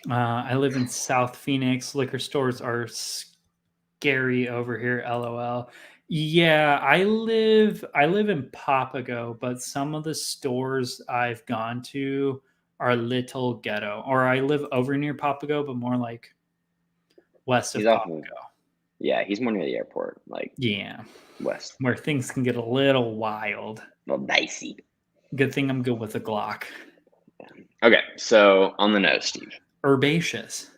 I live in South Phoenix. Liquor stores are scary over here. LOL. Yeah, I live in Papago, but some of the stores I've gone to are a little ghetto. Or I live over near Papago, but more like west He's of off Papago. of, yeah, he's more near the airport, like Yeah. west. Where things can get a little wild. A little dicey. Good thing I'm good with a Glock. Yeah. Okay, so on the nose, Steve. Herbaceous.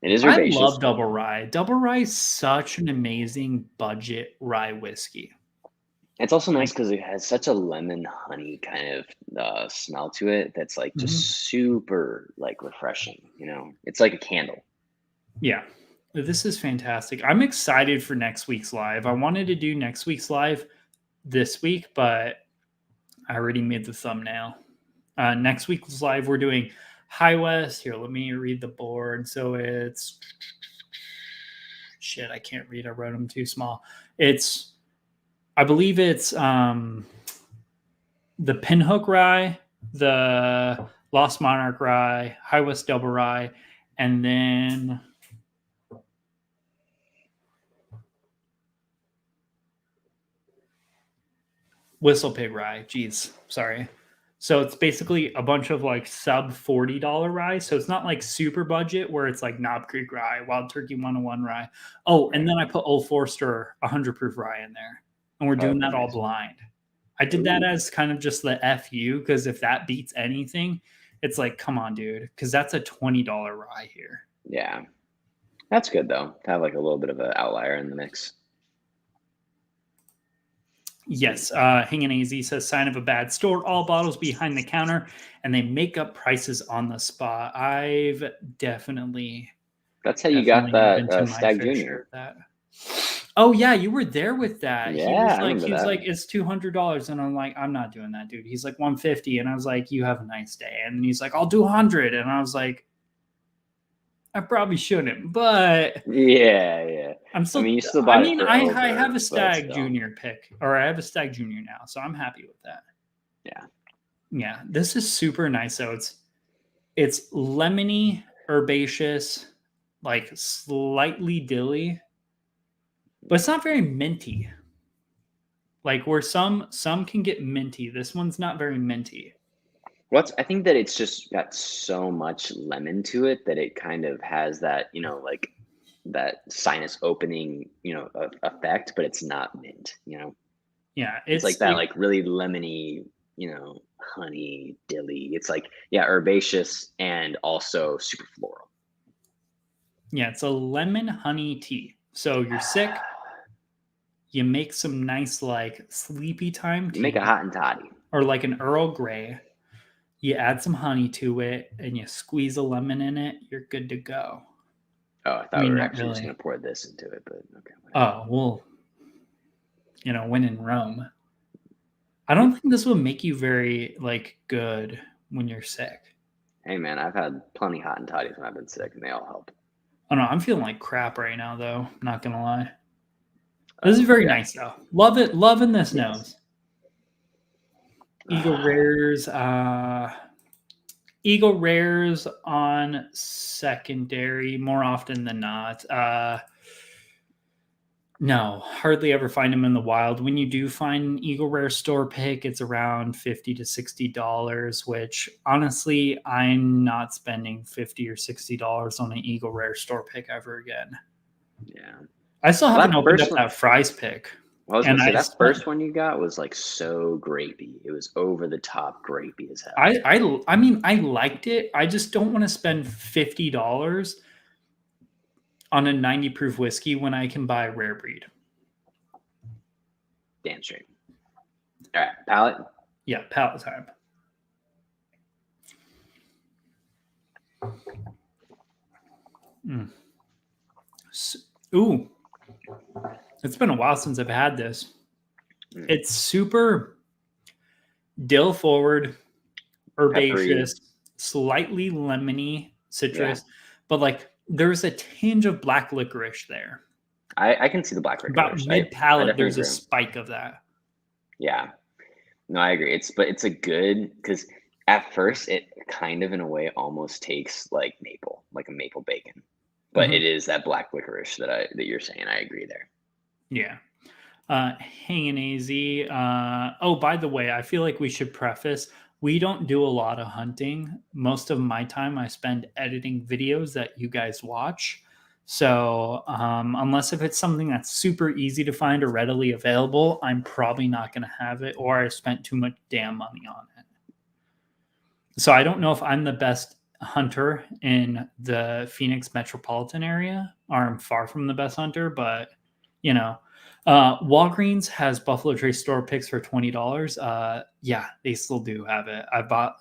It is I herbaceous. love double rye. Double rye is such an amazing budget rye whiskey. It's also nice because it has such a lemon honey kind of smell to it that's like just super like refreshing. You know, it's like a candle. Yeah, this is fantastic. I'm excited for next week's live. I wanted to do next week's live this week, but I already made the thumbnail. Next week's live, we're doing High West. Here, let me read the board. So it's shit. I can't read. I wrote them too small. I believe it's the Pinhook Rye, the Lost Monarch Rye, High West Double Rye, and then Whistle Pig Rye. Jeez, sorry. So it's basically a bunch of like sub $40 rye. So it's not like super budget where it's like Knob Creek Rye, Wild Turkey 101 Rye. Oh, and then I put Old Forester 100 proof rye in there. And we're doing that all blind. I did that as kind of just the FU because if that beats anything, it's like, come on, dude, because that's a $20 rye here. Yeah. That's good though, to have like a little bit of an outlier in the mix. Yes, Hinganese says sign of a bad store. All bottles behind the counter, and they make up prices on the spot. I've definitely. That's how you got that Stag Junior. Oh yeah, you were there with that. Yeah, he was like, it's $200, and I'm like, I'm not doing that, dude. He's like $150, and I was like, you have a nice day, and he's like, I'll do 100, and I was like, I probably shouldn't, but yeah. I'm still. I mean, you still buy it for I over, have a Stag Junior pick, or I have a Stag Junior now, so I'm happy with that. Yeah. This is super nice. So it's lemony, herbaceous, like slightly dilly, but it's not very minty. Like where some can get minty, this one's not very minty. I think that it's just got so much lemon to it that it kind of has that, you know, like that sinus opening, you know, effect, but it's not mint, you know? Yeah. It's like that, like really lemony, you know, honey, dilly. It's like, yeah, herbaceous and also super floral. Yeah. It's a lemon honey tea. So you're sick. You make some nice, like sleepy time tea. You make a hot and toddy. Or like an Earl Grey. You add some honey to it and you squeeze a lemon in it, you're good to go. Oh, I thought we were actually just going to pour this into it, but okay. Whatever. Oh, well, you know, when in Rome. I don't think this will make you very, like, good when you're sick. Hey, man, I've had plenty hot and toddies when I've been sick, and they all help. Oh, no, I'm feeling like crap right now, though. Not going to lie. This is very nice, though. Love it. Loving this nose. Eagle Rares on secondary more often than not. No, hardly ever find them in the wild. When you do find an Eagle Rare store pick, it's around $50 to $60, which honestly, I'm not spending $50 or $60 on an Eagle Rare store pick ever again. Yeah. I still haven't opened up that Fries pick. I was gonna say that first one you got was like so grapey. It was over the top grapey as hell. I mean, I liked it. I just don't want to spend $50 on a 90 proof whiskey when I can buy a rare breed. Damn straight. All right, palate. Yeah, palate time. Ooh. It's been a while since I've had this. It's super dill forward, herbaceous, slightly lemony, citrus, but like there's a tinge of black licorice there. I can see the black licorice. About mid palate, there's a spike of that. Yeah, no, I agree. It's a good because at first it kind of in a way almost tastes like maple, like a maple bacon, but it is that black licorice that you're saying. I agree there. Yeah. Hanging easy. Oh, by the way, I feel like we should preface, we don't do a lot of hunting. Most of my time I spend editing videos that you guys watch. So unless if it's something that's super easy to find or readily available, I'm probably not going to have it, or I spent too much damn money on it. So I don't know if I'm the best hunter in the Phoenix metropolitan area, or I'm far from the best hunter, but you know, Walgreens has Buffalo Trace store picks for $20. Yeah, they still do have it. I bought.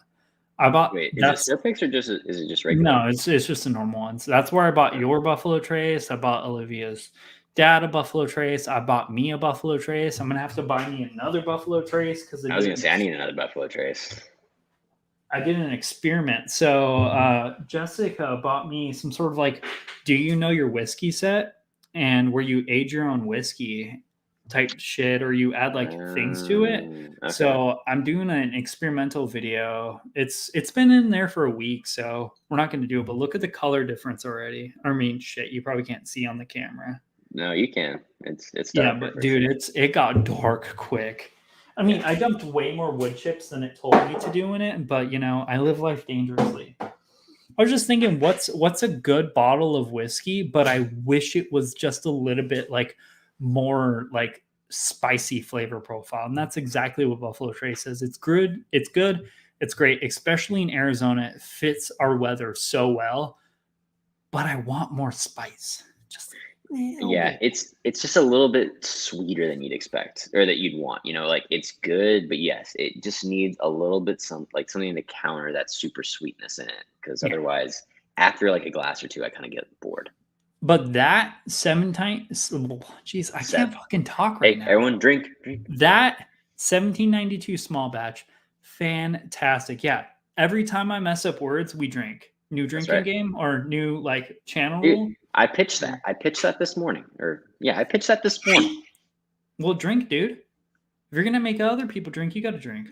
Wait, is it store picks or is it just regular? No, it's just a normal one. So that's where I bought your Buffalo Trace. I bought Olivia's dad a Buffalo Trace. I bought me a Buffalo Trace. I'm gonna have to buy me another Buffalo Trace because I was gonna say I need another Buffalo Trace. I did an experiment. So Jessica bought me some sort of like, do you know your whiskey set? And where you age your own whiskey type shit, or you add like things to it. Okay. So I'm doing an experimental video. It's been in there for a week, so we're not going to do it. But look at the color difference already. I mean, shit, you probably can't see on the camera. No, you can. It's yeah, but dude, it got dark quick. I mean, I dumped way more wood chips than it told me to do in it, but I live life dangerously. I was just thinking, what's a good bottle of whiskey, but I wish it was just a little bit like more like spicy flavor profile. And that's exactly what Buffalo Trace is. It's good. It's great, especially in Arizona. It fits our weather so well, but I want more spice. Just it's just a little bit sweeter than you'd expect or that you'd want. Like it's good, but yes, it just needs a little bit something to counter that super sweetness in it. Because otherwise, after like a glass or two, I kind of get bored. But that 17, jeez, I can't fucking talk right now. Everyone drink. That 1792 small batch, fantastic. Yeah, every time I mess up words, we drink. New drinking game or new like channel rule. I pitched that. I pitched that this morning. I pitched that this morning. Well, drink, dude. If you're gonna make other people drink, you got to drink.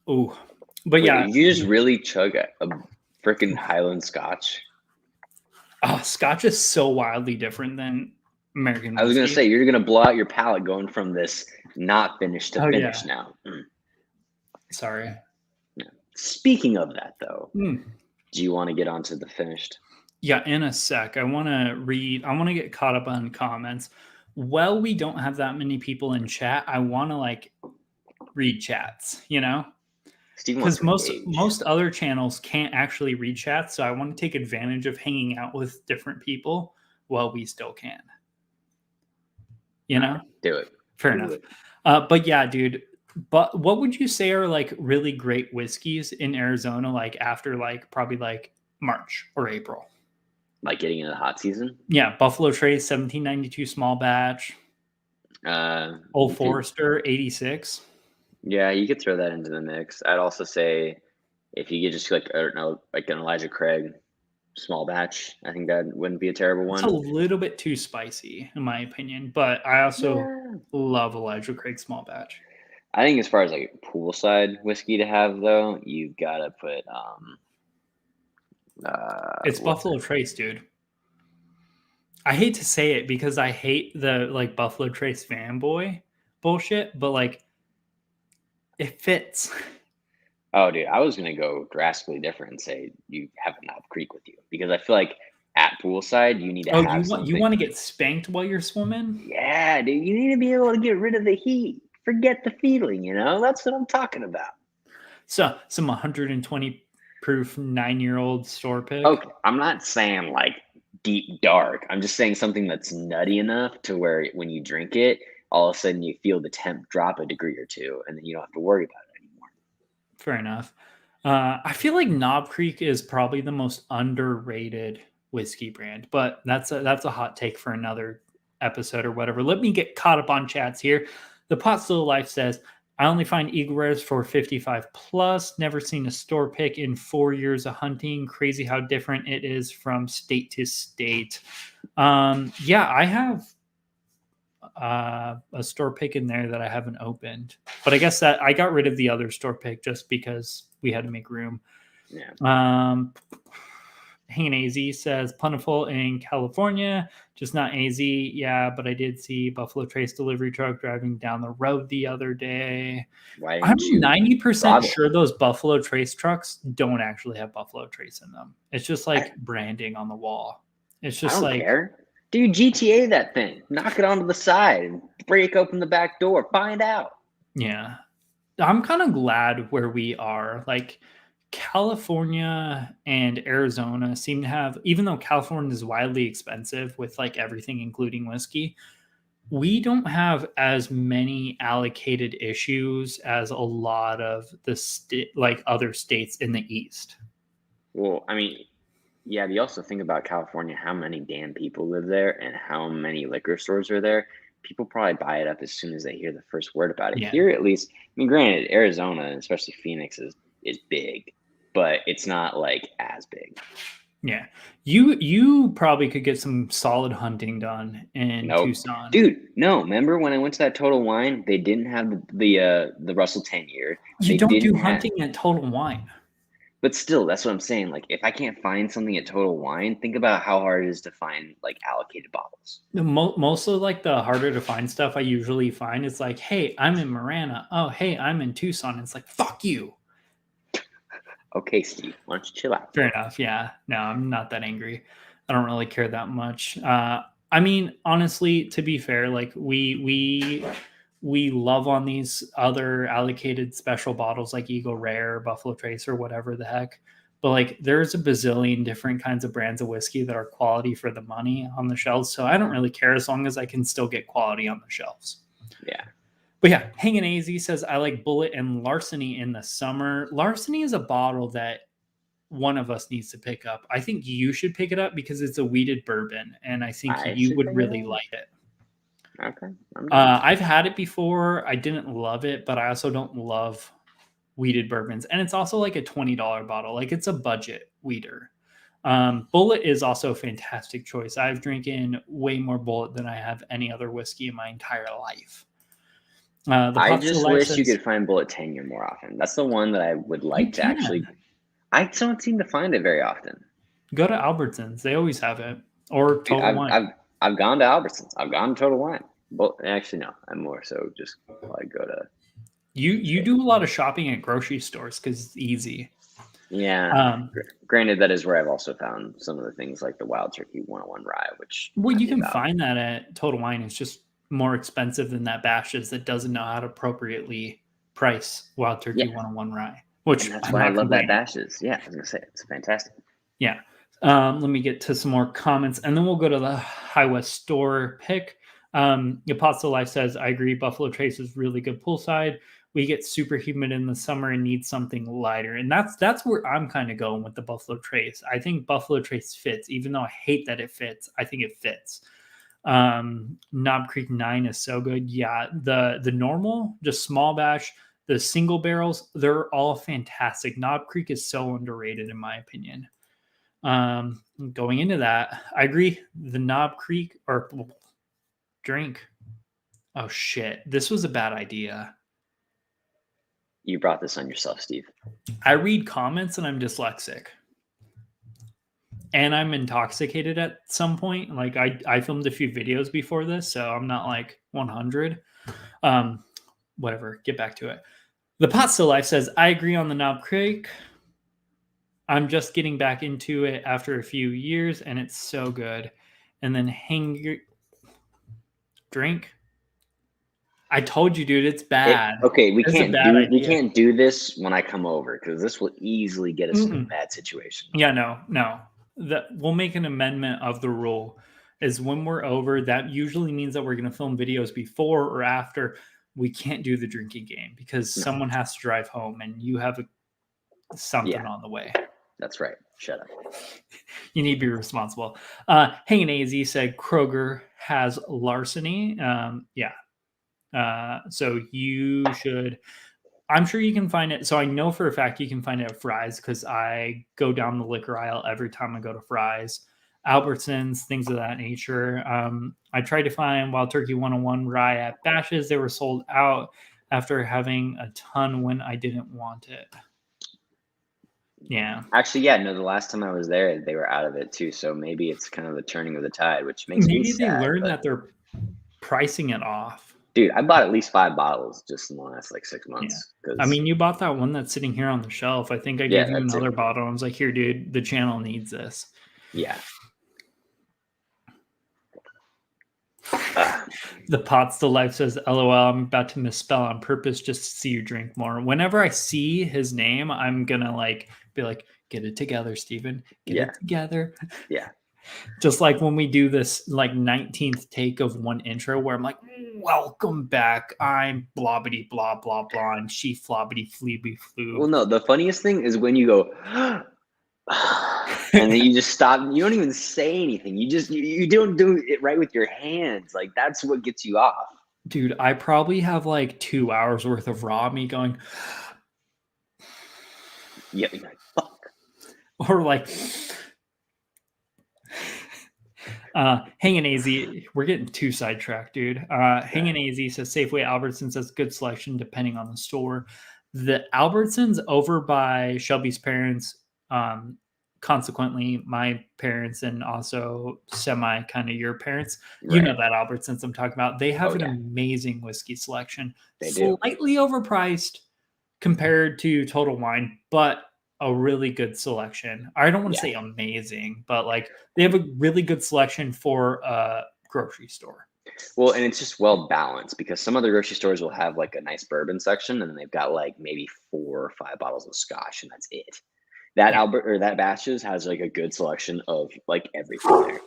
Oh, but Wait, you just really chug a freaking Highland Scotch. Oh, Scotch is so wildly different than American whiskey. I was gonna say you're gonna blow out your palate going from this not finished to finished now. Sorry. Speaking of that, though, do you want to get onto the finished? Yeah, in a sec. I want to get caught up on comments. Well, we don't have that many people in chat. I want to like read chats, because most other channels can't actually read chats. So I want to take advantage of hanging out with different people while we still can. Do it. Fair enough. But yeah, dude. But what would you say are like really great whiskeys in Arizona, like after like probably like March or April? Like getting into the hot season? Yeah, Buffalo Trace 1792 small batch. Old Forester 86. Yeah, you could throw that into the mix. I'd also say if you get just like I don't know, like an Elijah Craig small batch, I think that wouldn't be a terrible one. It's a little bit too spicy in my opinion, but I also love Elijah Craig small batch. I think as far as like poolside whiskey to have though, you've got to put it's Buffalo Trace, dude. I hate to say it because I hate the like Buffalo Trace fanboy bullshit, but like it fits. Oh, dude, I was gonna go drastically different and say you have a Knob Creek with you because I feel like at poolside you need to have something. You want to get spanked while you're swimming? Yeah, dude, you need to be able to get rid of the heat. Forget the feeling, that's what I'm talking about. So some 120 proof 9-year-old store pick. Okay, I'm not saying like deep dark. I'm just saying something that's nutty enough to where when you drink it, all of a sudden you feel the temp drop a degree or two, and then you don't have to worry about it anymore. Fair enough. I feel like Knob Creek is probably the most underrated whiskey brand, but that's a hot take for another episode or whatever. Let me get caught up on chats here. The Pot Still Life says, I only find Eagle Rares for 55 plus. Never seen a store pick in 4 years of hunting. Crazy how different it is from state to state. Yeah, I have a store pick in there that I haven't opened. But I guess that I got rid of the other store pick just because we had to make room. Yeah. Hanging AZ says plentiful in California, just not AZ. Yeah, but I did see Buffalo Trace delivery truck driving down the road the other day. I'm 90% sure those Buffalo Trace trucks don't actually have Buffalo Trace in them. It's just like branding on the wall. It's just I don't care. Dude, GTA that thing. Knock it onto the side and break open the back door. Find out. Yeah. I'm kind of glad where we are. Like, California and Arizona seem to have, even though California is wildly expensive with like everything, including whiskey, we don't have as many allocated issues as a lot of the like other states in the East. Well, I mean, yeah, but you also think about California, how many damn people live there and how many liquor stores are there. People probably buy it up as soon as they hear the first word about it. Yeah. Here, at least, I mean, granted, Arizona, especially Phoenix, is big, but it's not like as big. Yeah, you probably could get some solid hunting done in Tucson, dude. No, remember when I went to that Total Wine? They didn't have the Russell 10-year. You don't do hunting at Total Wine. But still, that's what I'm saying. Like, if I can't find something at Total Wine, think about how hard it is to find like allocated bottles. Most of like the harder to find stuff I usually find is like, hey, I'm in Marana. Oh, hey, I'm in Tucson. It's like, fuck you. Okay, Steve, why don't you chill out? Fair enough. Yeah, no, I'm not that angry. I don't really care that much. I mean, honestly, to be fair, like we love on these other allocated special bottles like Eagle Rare, Buffalo Trace, or whatever the heck. But like, there's a bazillion different kinds of brands of whiskey that are quality for the money on the shelves. So I don't really care as long as I can still get quality on the shelves. Yeah. But yeah, Hanging AZ says, I like Bullet and Larceny in the summer. Larceny is a bottle that one of us needs to pick up. I think you should pick it up because it's a wheated bourbon, and I think you would really like it. Okay. I've had it before. I didn't love it, but I also don't love wheated bourbons. And it's also like a $20 bottle. Like, it's a budget wheater. Bullet is also a fantastic choice. I've drinking way more Bullet than I have any other whiskey in my entire life. I just wish you could find Bullet 10-year more often. That's the one that I would like to actually. I don't seem to find it very often. Go to Albertsons; they always have it. Or Total Wine. I've gone to Albertsons. I've gone to Total Wine. But actually, no. I'm more so just like go to. You do a lot of shopping at grocery stores because it's easy. Yeah. Granted, that is where I've also found some of the things like the Wild Turkey 101 Rye, which. Well, you can find that at Total Wine. It's just more expensive than that Bashes that doesn't know how to appropriately price Wild Turkey 101 Rye. Which, and that's why I love that Bashes. Yeah, I was gonna say it's fantastic. Yeah. Let me get to some more comments, and then we'll go to the High West store pick. Apostle Life says, I agree. Buffalo Trace is really good poolside. We get super humid in the summer and need something lighter. And that's where I'm kind of going with the Buffalo Trace. I think Buffalo Trace fits, even though I hate that it fits. I think it fits. Knob Creek 9 is so good. Yeah, the normal, just small batch, the single barrels, they're all fantastic. Knob Creek is so underrated in my opinion. Going into that, I agree. The Knob Creek or drink. Oh shit, this was a bad idea. You brought this on yourself, Steve. I read comments and I'm dyslexic. And I'm intoxicated at some point. Like I filmed a few videos before this, so I'm not like 100. Whatever, get back to it. The Pot Still Life says, I agree on the Knob Creek. I'm just getting back into it after a few years, and it's so good. And then drink. I told you, dude, it's bad. We can't do this when I come over because this will easily get us in a bad situation. Yeah, no. We'll make an amendment of the rule. Is when we're over, that usually means that we're going to film videos before or after. We can't do the drinking game because someone has to drive home, and you have something on the way. That's right. Shut up. You need to be responsible. Hanging AZ said Kroger has larceny. So you should. I'm sure you can find it. So I know for a fact you can find it at Fry's because I go down the liquor aisle every time I go to Fry's, Albertsons, things of that nature. I tried to find Wild Turkey 101 Rye at Bashes. They were sold out after having a ton when I didn't want it. Yeah. Actually, yeah, no, the last time I was there, they were out of it too. So maybe it's kind of the turning of the tide, which makes me sad. Maybe they learned that they're pricing it off. Dude, I bought at least 5 bottles just in the last 6 months. Yeah. I mean, you bought that one that's sitting here on the shelf. I think I gave you another bottle. I was like, here, dude, the channel needs this. Yeah. The Pot Still Life says, LOL, I'm about to misspell on purpose just to see you drink more. Whenever I see his name, I'm gonna be like, get it together, Steven. Get it together. Yeah. Just like when we do this 19th take of one intro where I'm like, welcome back. I'm blobbity blah blah blah and she flobbity fleeby flew. Well, no, the funniest thing is when you go and then you just stop. You don't even say anything. You don't do it right with your hands. Like that's what gets you off. Dude, I probably have 2 hours worth of raw me going. Yeah, you're like, fuck. Or Hanging AZ, we're getting too sidetracked, dude. Hanging AZ says Safeway Albertsons has good selection depending on the store. The Albertsons over by Shelby's parents, consequently my parents, and also semi kind of your parents. You know that Albertsons I'm talking about. They have an amazing whiskey selection. They do. Slightly overpriced compared to Total Wine, but a really good selection. I don't want to say amazing, but they have a really good selection for a grocery store. Well, and it's just well balanced because some other grocery stores will have a nice bourbon section and they've got maybe 4 or 5 bottles of scotch and that's it. That that Batches has a good selection of everything there.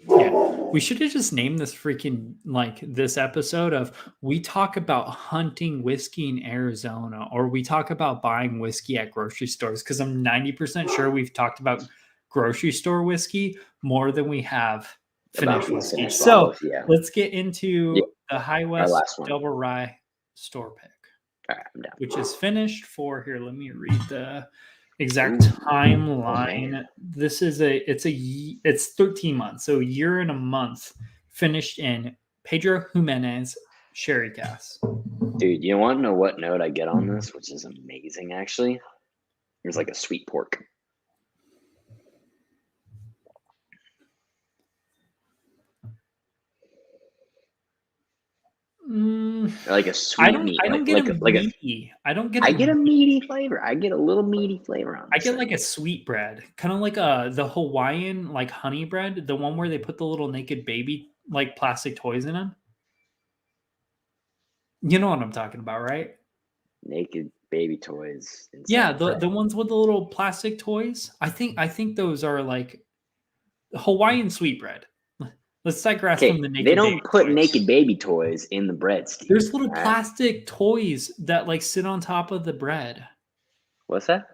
Yeah, we should have just named this freaking this episode of we talk about hunting whiskey in Arizona, or we talk about buying whiskey at grocery stores, because I'm 90% sure we've talked about grocery store whiskey more than we have finished whiskey. So let's get into the High West Double Rye store pick. All right, I'm down. Which is finished for here. Let me read the exact timeline. This is it's 13 months, so a year and a month, finished in Pedro Jimenez sherry cask. Dude, you want to know what note I get on this, which is amazing actually? There's a sweet pork. A sweet meat. I don't get a meaty. I get a meaty flavor. I get a little meaty flavor on this. I get a sweet bread, kind of like the Hawaiian honey bread, the one where they put the little naked baby plastic toys in them. You know what I'm talking about, right? Naked baby toys. Yeah, the ones with the little plastic toys. I think those are Hawaiian sweet bread. Let's digress from the naked. They don't put naked baby toys in the bread, Steve. There's little plastic toys that sit on top of the bread. What's that?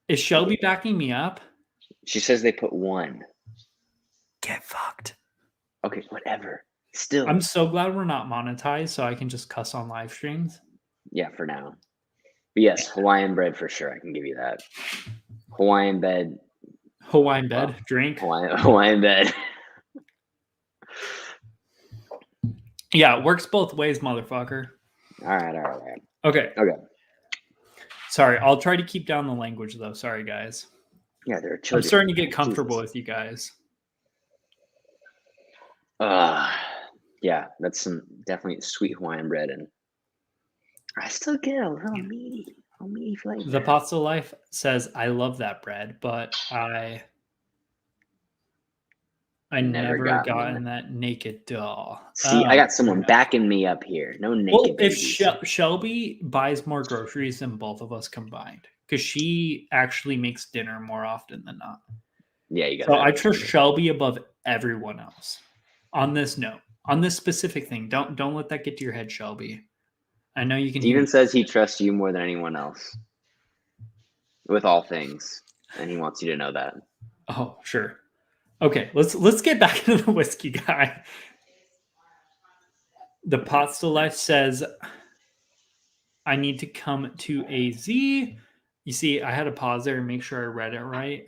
Is Shelby backing me up? She says they put one. Get fucked. Okay, whatever. Still. I'm so glad we're not monetized, so I can just cuss on live streams. Yeah, for now. But yes, Hawaiian bread for sure. I can give you that. Hawaiian bed. Drink. Hawaiian bed. Yeah, it works both ways, motherfucker. All right. Okay. Sorry, I'll try to keep down the language, though. Sorry, guys. Yeah, they're children. I'm starting to get comfortable with you guys. Yeah, that's some definitely sweet Hawaiian bread, and I still get a little meaty flavor. The Pasta Life says, I love that bread, but I never gotten that naked doll. See, I got someone backing me up here. No naked babies. If Shelby buys more groceries than both of us combined, because she actually makes dinner more often than not. Yeah, you got. So I trust Shelby above everyone else on this note, on this specific thing. Don't let that get to your head, Shelby. I know you can. Steven says he trusts you more than anyone else with all things, and he wants you to know that. Oh, sure. Okay, let's get back to the whiskey guy. The Pot Still Life says, I need to come to AZ. You see, I had to pause there and make sure I read it right.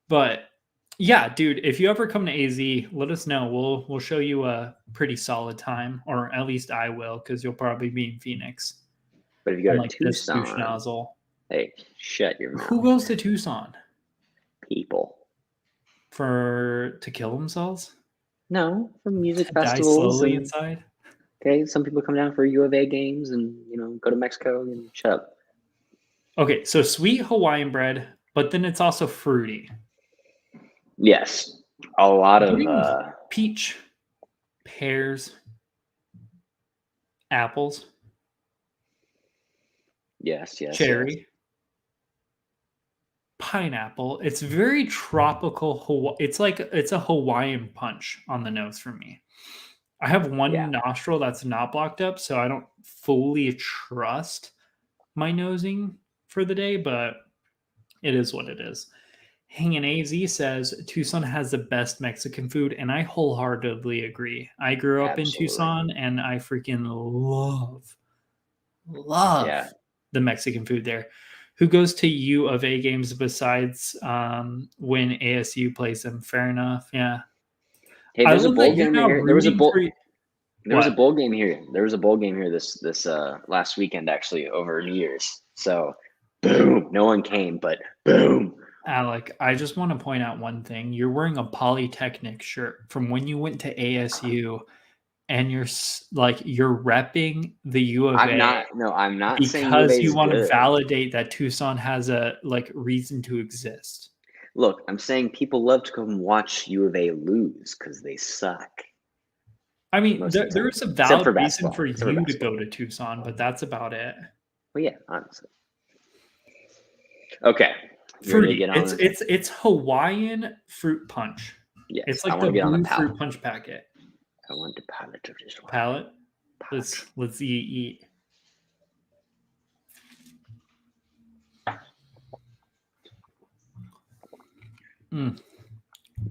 But yeah, dude, if you ever come to AZ, let us know. We'll show you a pretty solid time, or at least I will, because you'll probably be in Phoenix. But if you go to like Tucson, this douche nozzle. Hey, shut your mouth. Who goes to Tucson? People. To kill themselves? No, for music To festivals. Die slowly inside? Okay, some people come down for U of A games and, go to Mexico and shut up. Okay, so sweet Hawaiian bread, but then it's also fruity. Yes. A lot of peach, pears, apples. Yes. Cherry. Pineapple. It's very tropical. It's a Hawaiian punch on the nose for me. I have one nostril that's not blocked up, so I don't fully trust my nosing for the day, but it is what it is. Hanging AZ says Tucson has the best Mexican food, and I wholeheartedly agree. I grew up in Tucson, and I freaking love the Mexican food there. Who goes to U of A games besides when ASU plays them? Fair enough. Yeah. Hey, there's a bowl game here. There was a bowl game here. There was a bowl game here this last weekend, actually, over New Year's. So, boom. No one came, but boom. Alec, I just want to point out one thing. You're wearing a Polytechnic shirt from when you went to ASU, and you're repping the U of A. I'm not because saying U of A is you want good. to validate that Tucson has a reason to exist. Look, I'm saying people love to come watch U of A lose because they suck. I mean, there is a valid reason for you to go to Tucson, but that's about it. Well, yeah, honestly. Okay. Fruity. It's Hawaiian fruit punch. Yes, it's like the blue fruit punch packet. I want the palate of this one. Palate? Let's eat. Mm.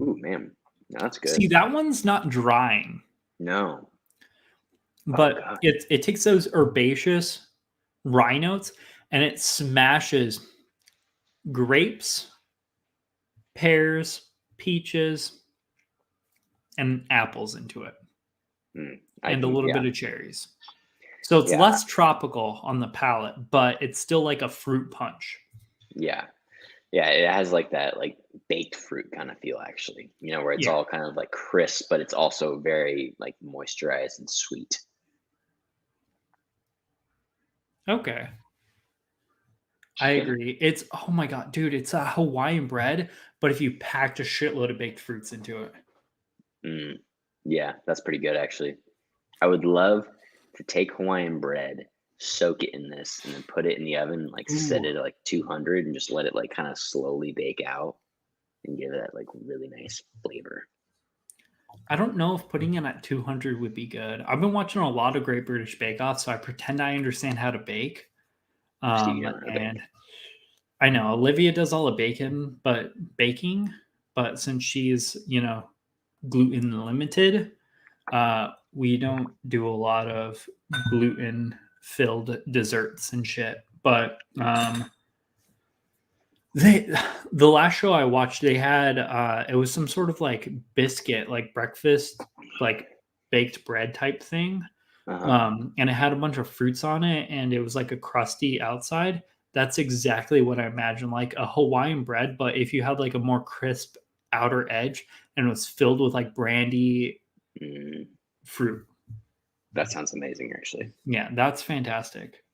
Ooh, man. No, that's good. See, that one's not drying. No. But it takes those herbaceous rye notes and it smashes grapes, pears, peaches, and apples into it. And a little bit of cherries. So it's less tropical on the palate, but it's still like a fruit punch. Yeah. Yeah, it has like that baked fruit kind of feel, actually. Where it's all kind of like crisp, but it's also very like moisturized and sweet. Okay. I agree. It's, oh my God, dude, it's a Hawaiian bread, but if you packed a shitload of baked fruits into it. Yeah, that's pretty good, actually. I would love to take Hawaiian bread, soak it in this, and then put it in the oven, set it at 200 and just let it kind of slowly bake out and give it that really nice flavor. I don't know if putting it at 200 would be good. I've been watching a lot of Great British Bake Off, so I pretend I understand how to bake. And I know Olivia does all the baking, but since she's, gluten limited, we don't do a lot of gluten filled desserts and shit. But the last show I watched, they had it was some sort of biscuit, breakfast, baked bread type thing. And it had a bunch of fruits on it, and it was a crusty outside. That's exactly what I imagine, like a Hawaiian bread, but if you had a more crisp outer edge and it was filled with brandy fruit. That sounds amazing, actually. Yeah, that's fantastic.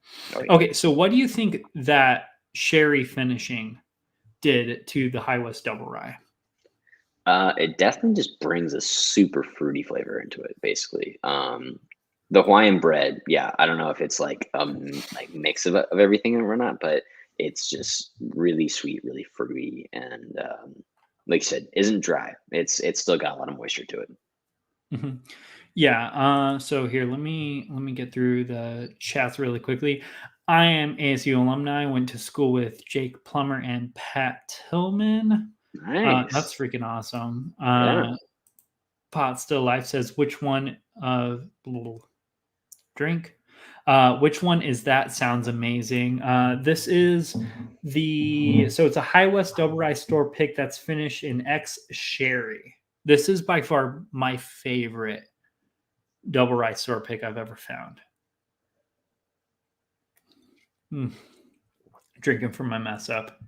Okay, so what do you think that sherry finishing did to the High West Double Rye? It definitely just brings a super fruity flavor into it, basically. The Hawaiian bread, I don't know if it's mix of everything or not, but it's just really sweet, really fruity, and like you said, isn't dry. It's still got a lot of moisture to it. Mm-hmm. Yeah. So here, let me get through the chats really quickly. I am ASU alumni. Went to school with Jake Plummer and Pat Tillman. Nice. That's freaking awesome. Pot Still Life says, which one drink? Which one is that? Sounds amazing. This is so it's a High West Double Rye store pick that's finished in X Sherry. This is by far my favorite double rye store pick I've ever found. Drinking from my mess up.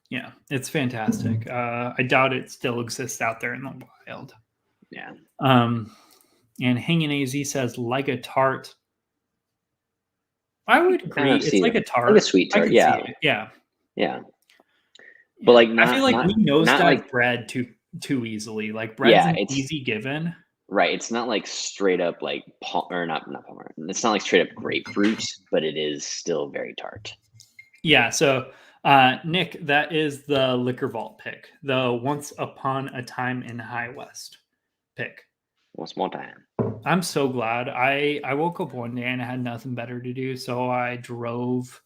Yeah, it's fantastic. I doubt it still exists out there in the wild. Yeah. And Hanging AZ says, like a tart. I would agree. It's like a tart. Like a sweet tart. Yeah. Yeah. Yeah. But like, I feel like we nosedive bread too easily. Like bread's an easy given. Right. It's not like straight up like not Palmer. It's not like straight up grapefruit, but it is still very tart. Yeah. So Nick, that is the Liquor Vault pick. The Once Upon a Time in High West pick. Once more time. I'm so glad. I woke up one day and I had nothing better to do, so I drove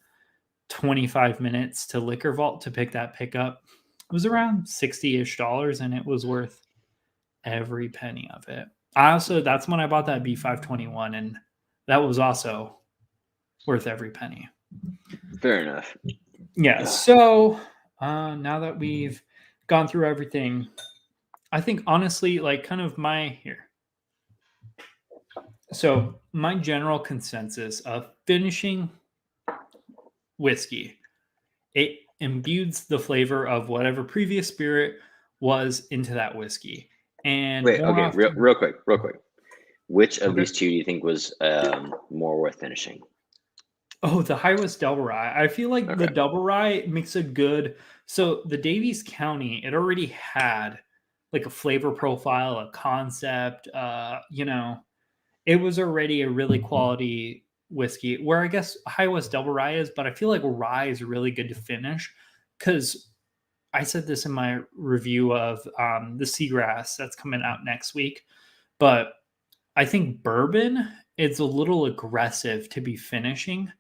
25 minutes to Liquor Vault to pick that pick up. It was around $60-ish, and it was worth every penny of it. That's when I bought that B521, and that was also worth every penny. Fair enough. Yeah. So now that we've gone through everything, I think honestly, like kind of So my general consensus of finishing whiskey, it imbues the flavor of whatever previous spirit was into that whiskey. And wait, okay, real quick. Which of these two do you think was more worth finishing? Oh, the High West Double Rye. I feel like the Double Rye makes a good. So the Davies County, it already had like a flavor profile, a concept. It was already a really quality whiskey. Where I guess High West Double Rye is, but I feel like rye is really good to finish because I said this in my review of the Seagrass that's coming out next week, but I think bourbon is a little aggressive to be finishing,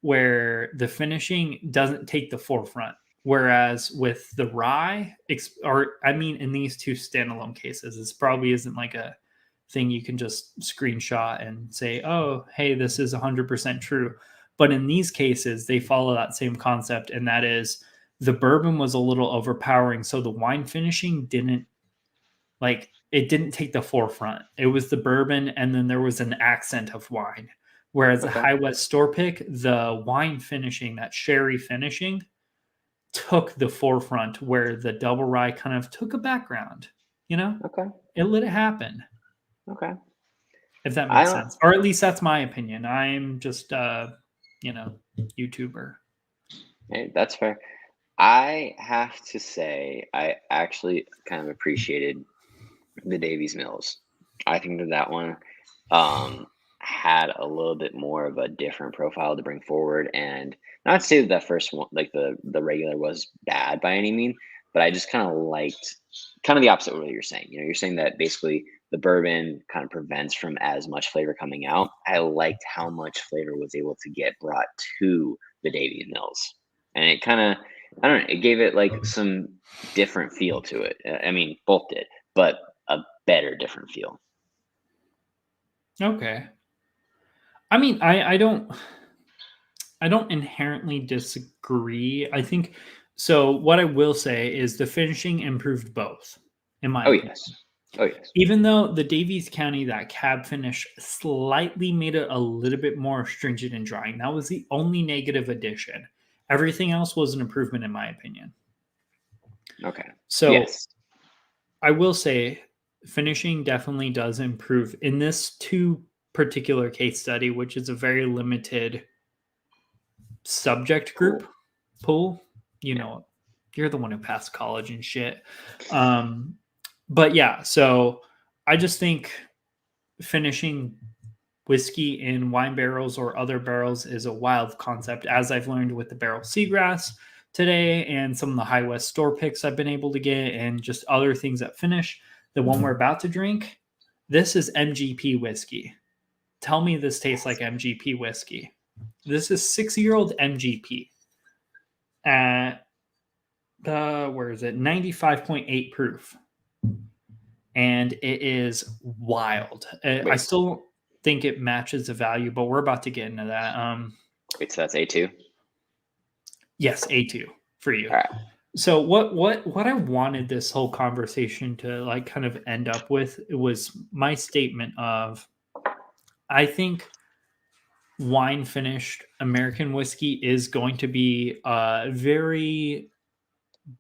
where the finishing doesn't take the forefront. Whereas with the rye, in these two standalone cases, this probably isn't like a thing you can just screenshot and say, oh, hey, this is 100% true. But in these cases, they follow that same concept, and that is the bourbon was a little overpowering. So the wine finishing didn't take the forefront. It was the bourbon, and then there was an accent of wine. Whereas the High West store pick, the wine finishing, that sherry finishing, took the forefront, where the double rye kind of took a background. It let it happen. Okay. If that makes sense. Or at least that's my opinion. I'm just YouTuber. Hey, that's fair. I have to say, I actually kind of appreciated the Davies Mills. I think that one had a little bit more of a different profile to bring forward, and not to say that first one, like the regular, was bad by any means, but I just kind of liked the opposite of what you're saying. You're saying that basically the bourbon kind of prevents from as much flavor coming out. I liked how much flavor was able to get brought to the Davies Mills, and it kind of, I don't know, it gave it like some different feel to it. I mean, both did, but a better different feel. Okay. I mean, I don't inherently disagree. I think so. What I will say is the finishing improved both, in my opinion. Yes. Even though the Davies County, that cab finish slightly made it a little bit more stringent and drying. That was the only negative addition. Everything else was an improvement, in my opinion. Okay. So yes. I will say finishing definitely does improve in this two particular case study, which is a very limited subject group pool. You're the one who passed college and shit. But yeah, so I just think finishing whiskey in wine barrels or other barrels is a wild concept, as I've learned with the barrel Seagrass today and some of the High West store picks I've been able to get, and just other things that finish. The one we're about to drink, this is Mgp Whiskey. Tell me this tastes like Mgp Whiskey. This is 6-year-old Mgp at where is it? 95.8 proof. And it is wild. I still think it matches the value, but we're about to get into that. Wait, so that's A2? Yes, A2 for you. All right. So what I wanted this whole conversation to like kind of end up with, it was my statement of, I think wine finished American whiskey is going to be a very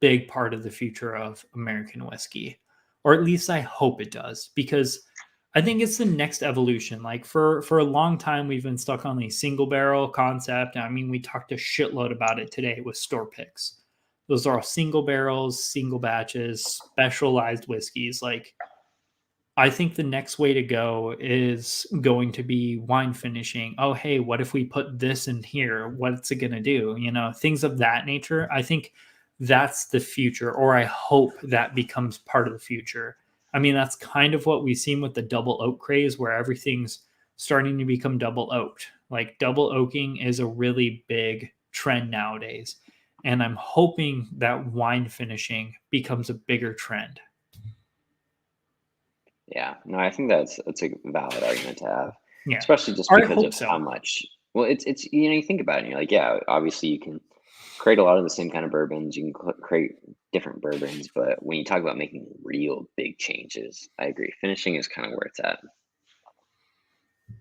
big part of the future of American whiskey, or at least I hope it does, because I think it's the next evolution. Like for a long time, we've been stuck on the single barrel concept. I mean, we talked a shitload about it today with store picks. Those are all single barrels, single batches, specialized whiskeys. Like, I think the next way to go is going to be wine finishing. Oh, hey, what if we put this in here? What's it going to do? You know, things of that nature. I think that's the future, or I hope that becomes part of the future. I mean, that's kind of what we've seen with the double oak craze, where everything's starting to become double oaked. Like, double oaking is a really big trend nowadays. And I'm hoping that wine finishing becomes a bigger trend. Yeah, no, I think that's a valid argument to have, Yeah, especially just because of how much. Well, it's you think about it, and you're like, yeah, obviously you can create a lot of the same kind of bourbons, you can create different bourbons, but when you talk about making real big changes, I agree. Finishing is kind of where it's at.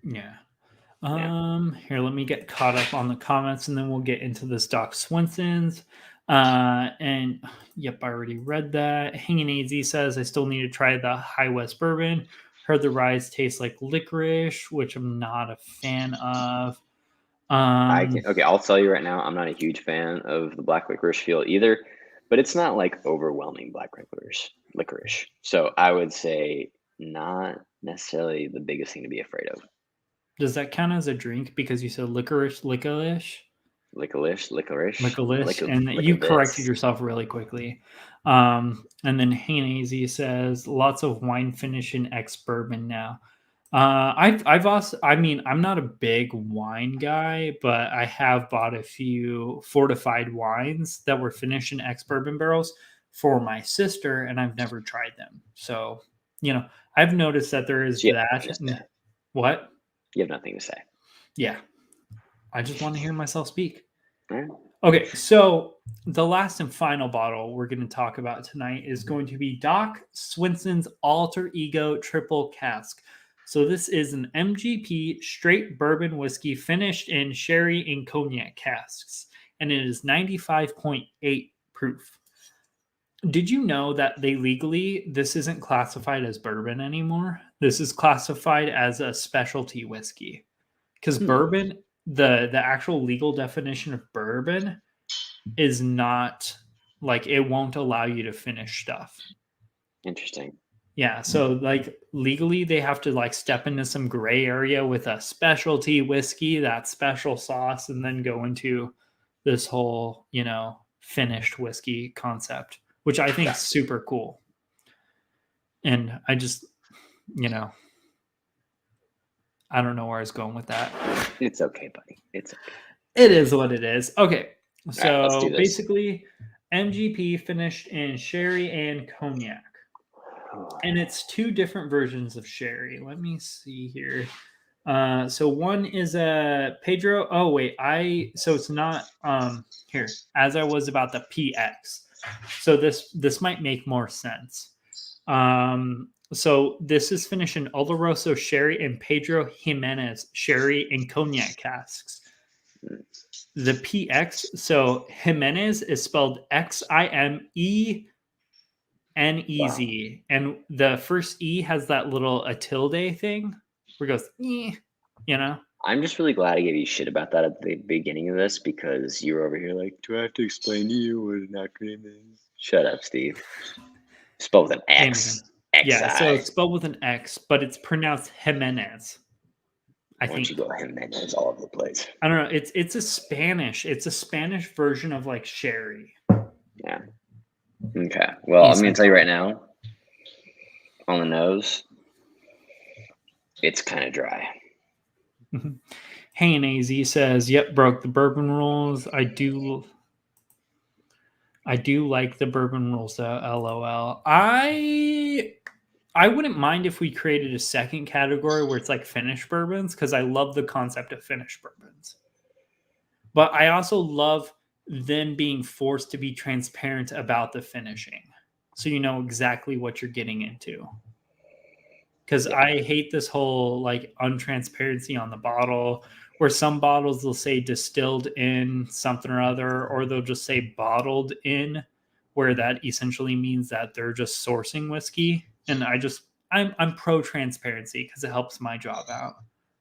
Yeah. Here, let me get caught up on the comments, and then we'll get into this Doc Swenson's. And yep, I already read that. Hanging AZ says I still need to try the High West bourbon. Heard the rise tastes like licorice, which I'm not a fan of. Okay, I'll tell you right now, I'm not a huge fan of the black licorice feel either, but it's not like overwhelming black licorice. So I would say not necessarily the biggest thing to be afraid of. Does that count as a drink because you said licorice? Licorice, and you corrected yourself really quickly. And then Hazy says lots of wine finish in ex bourbon now. I've also, I mean, I'm not a big wine guy, but I have bought a few fortified wines that were finished in ex bourbon barrels for my sister, and I've never tried them. So, you know, I've noticed that there is that. What? You have nothing to say. Yeah. I just want to hear myself speak. Right. Okay, so the last and final bottle we're going to talk about tonight is going to be Doc Swenson's Alter Ego Triple Cask. So this is an MGP straight bourbon whiskey finished in sherry and cognac casks, and it is 95.8 proof. Did you know that this isn't classified as bourbon anymore? This is classified as a specialty whiskey. Because bourbon, the actual legal definition of bourbon is not, like, it won't allow you to finish stuff. Interesting. Yeah, so like legally they have to like step into some gray area with a specialty whiskey, that special sauce, and then go into this whole, finished whiskey concept, which I think is super cool. And I just, I don't know where I was going with that. It's okay, buddy. It's okay. It is what it is. Okay. So basically, MGP finished in sherry and cognac. And it's two different versions of sherry. Let me see here. So one is a Pedro. Oh, wait. So it's not here, as I was about the PX. So this might make more sense. So this is finished in Oloroso sherry and Pedro Jimenez sherry and cognac casks. The PX, so Jimenez is spelled Ximenez, wow. And the first E has that little a tilde thing where it goes, I'm just really glad I gave you shit about that at the beginning of this, because you were over here like, do I have to explain to you what an acronym is? Shut up, Steve. Spelled with an X. Yeah, so it's spelled with an X, but it's pronounced Jimenez. Why don't you go Jimenez all over the place? I don't know. It's a Spanish version of like sherry. Yeah. Okay. Well, I'm going to tell you right now, on the nose, it's kind of dry. Hey, and AZ says, yep, broke the bourbon rules. I do like the bourbon rules, though. LOL. I wouldn't mind if we created a second category where it's like finished bourbons, because I love the concept of finished bourbons. But I also love them being forced to be transparent about the finishing, so you know exactly what you're getting into. Because I hate this whole like untransparency on the bottle, where some bottles will say distilled in something or other, or they'll just say bottled in, where that essentially means that they're just sourcing whiskey. And I'm pro transparency because it helps my job out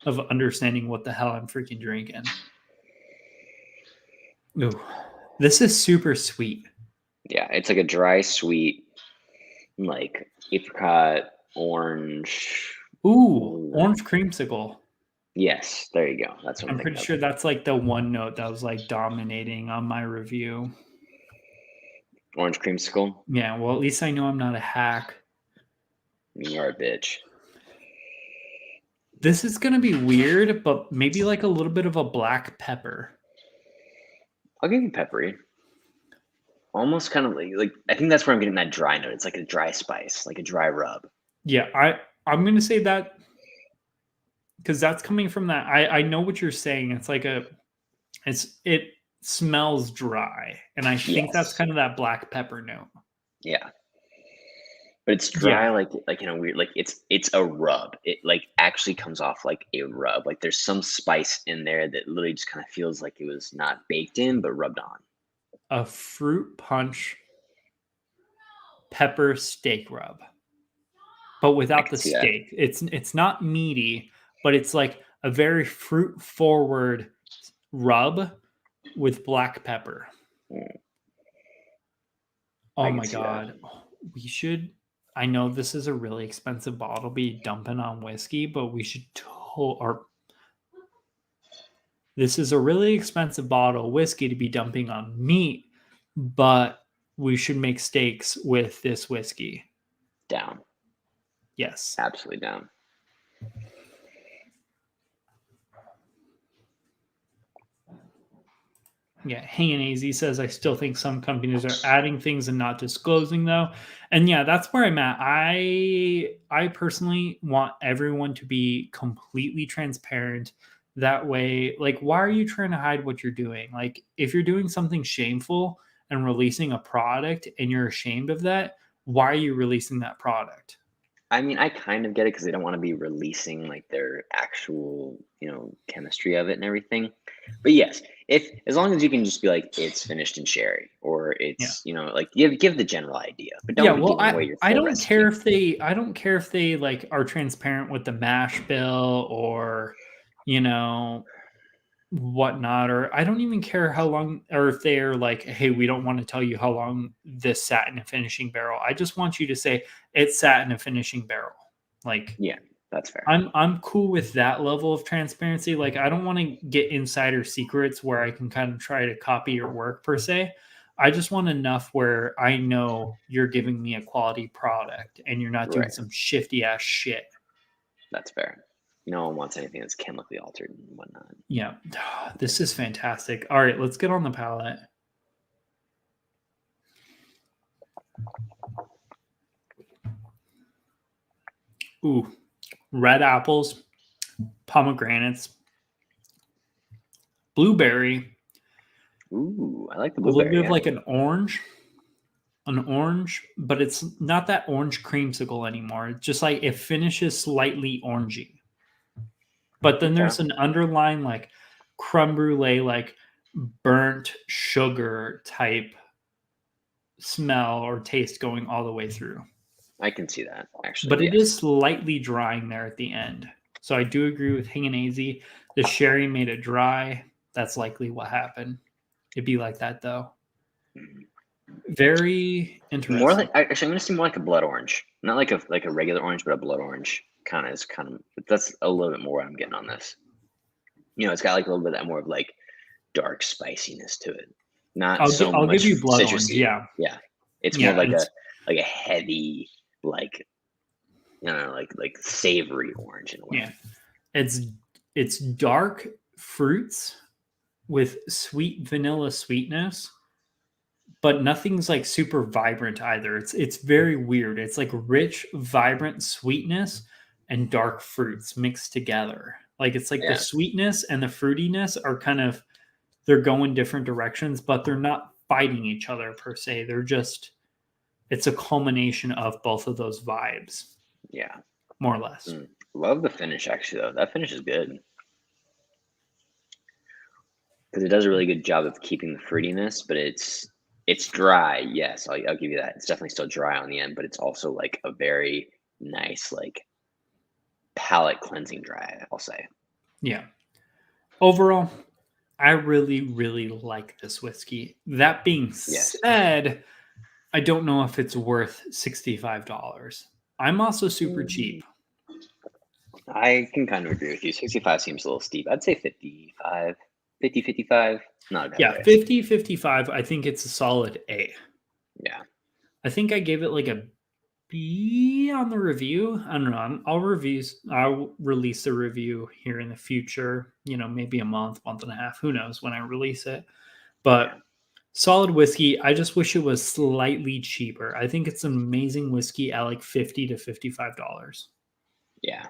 of understanding what the hell I'm freaking drinking. Ooh, this is super sweet. Yeah, it's like a dry, sweet, like apricot, orange. Ooh, orange creamsicle. Yes, there you go. That's what I'm pretty sure that's like the one note that was like dominating on my review. Orange creamsicle? Yeah, well, at least I know I'm not a hack. You are a bitch. This is going to be weird, but maybe like a little bit of a black pepper. I'll give you peppery. Almost kind of like I think that's where I'm getting that dry note. It's like a dry spice, like a dry rub. Yeah, I'm going to say that because that's coming from that. I know what you're saying. It's like it smells dry, and I think that's kind of that black pepper note. Yeah. But it's dry, like in a weird, like it's a rub. It like actually comes off like a rub. Like there's some spice in there that literally just kind of feels like it was not baked in, but rubbed on. A fruit punch pepper steak rub, but without the steak. It's not meaty, but it's like a very fruit forward rub with black pepper. Oh my God. We should, I know this is a really expensive bottle to be dumping on whiskey, but we should, this is a really expensive bottle of whiskey to be dumping on meat, but we should make steaks with this whiskey. Down. Yes. Absolutely down. Yeah, Hanging AZ says, I still think some companies are adding things and not disclosing, though. And yeah, that's where I'm at. I personally want everyone to be completely transparent. That way, like, why are you trying to hide what you're doing? Like, if you're doing something shameful and releasing a product and you're ashamed of that, why are you releasing that product? I mean, I kind of get it because they don't want to be releasing like their actual, chemistry of it and everything. But yes, as long as you can just be like it's finished in sherry or it's like give the general idea, but don't give away your full recipe. I don't care if they like are transparent with the mash bill or whatnot, or I don't even care how long, or if they're like, hey, we don't want to tell you how long this sat in a finishing barrel. I just want you to say it sat in a finishing barrel. Like, yeah, that's fair. I'm cool with that level of transparency. Like, I don't want to get insider secrets where I can kind of try to copy your work per se. I just want enough where I know you're giving me a quality product and you're not doing some shifty ass shit. That's fair. No one wants anything that's chemically altered and whatnot. Yeah. This is fantastic. All right, let's get on the palate. Ooh, red apples, pomegranates, blueberry. Ooh, I like the blueberry. A little bit of like an orange, but it's not that orange creamsicle anymore. It's just like it finishes slightly orangey. But then there's an underlying like creme brulee, like burnt sugar type smell or taste going all the way through. I can see that, actually. But it is slightly drying there at the end. So I do agree with Hanging AZ. The sherry made it dry. That's likely what happened. It'd be like that, though. Very interesting. More like, actually, I'm going to see more like a blood orange. Not like a regular orange, but a blood orange. That's a little bit more what I'm getting on this. It's got like a little bit of that more of like dark spiciness to it. I'll give you blood citrusy. Orange. Yeah. It's more like a heavy, like like savory orange in a way. Yeah, it's dark fruits with sweet vanilla sweetness, but nothing's like super vibrant either. It's very weird. It's like rich, vibrant sweetness and dark fruits mixed together. Like it's like the sweetness and the fruitiness are they're going different directions, but they're not fighting each other per se. They're just, it's a culmination of both of those vibes. Yeah. More or less. Love the finish, actually, though. That finish is good. because it does a really good job of keeping the fruitiness, but it's dry. Yes, I'll give you that. It's definitely still dry on the end, but it's also like a very nice like palate cleansing dry, I'll say. Yeah. Overall, I really, really like this whiskey. That being said, I don't know if it's worth $65. I'm also super cheap. I can kind of agree with you. 65 seems a little steep. I'd say 55, 50, 55. Not a bad price. 50, 55. I think it's a solid A. Yeah. I think I gave it like a B on the review. I don't know. I'll release a review here in the future. Maybe a month and a half. Who knows when I release it? But solid whiskey. I just wish it was slightly cheaper. I think it's an amazing whiskey at like $50 to $55. Yeah.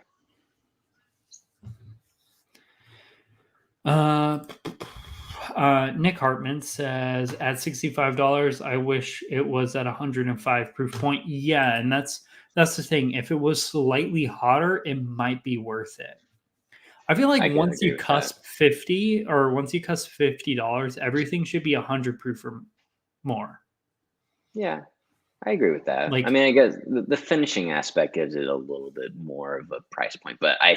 Nick Hartman says at $65, I wish it was at 105 proof point. Yeah, and that's the thing. If it was slightly hotter, it might be worth it. I feel like once you cusp $50, everything should be 100 proof or more. Yeah, I agree with that. I mean, I guess the finishing aspect gives it a little bit more of a price point, but I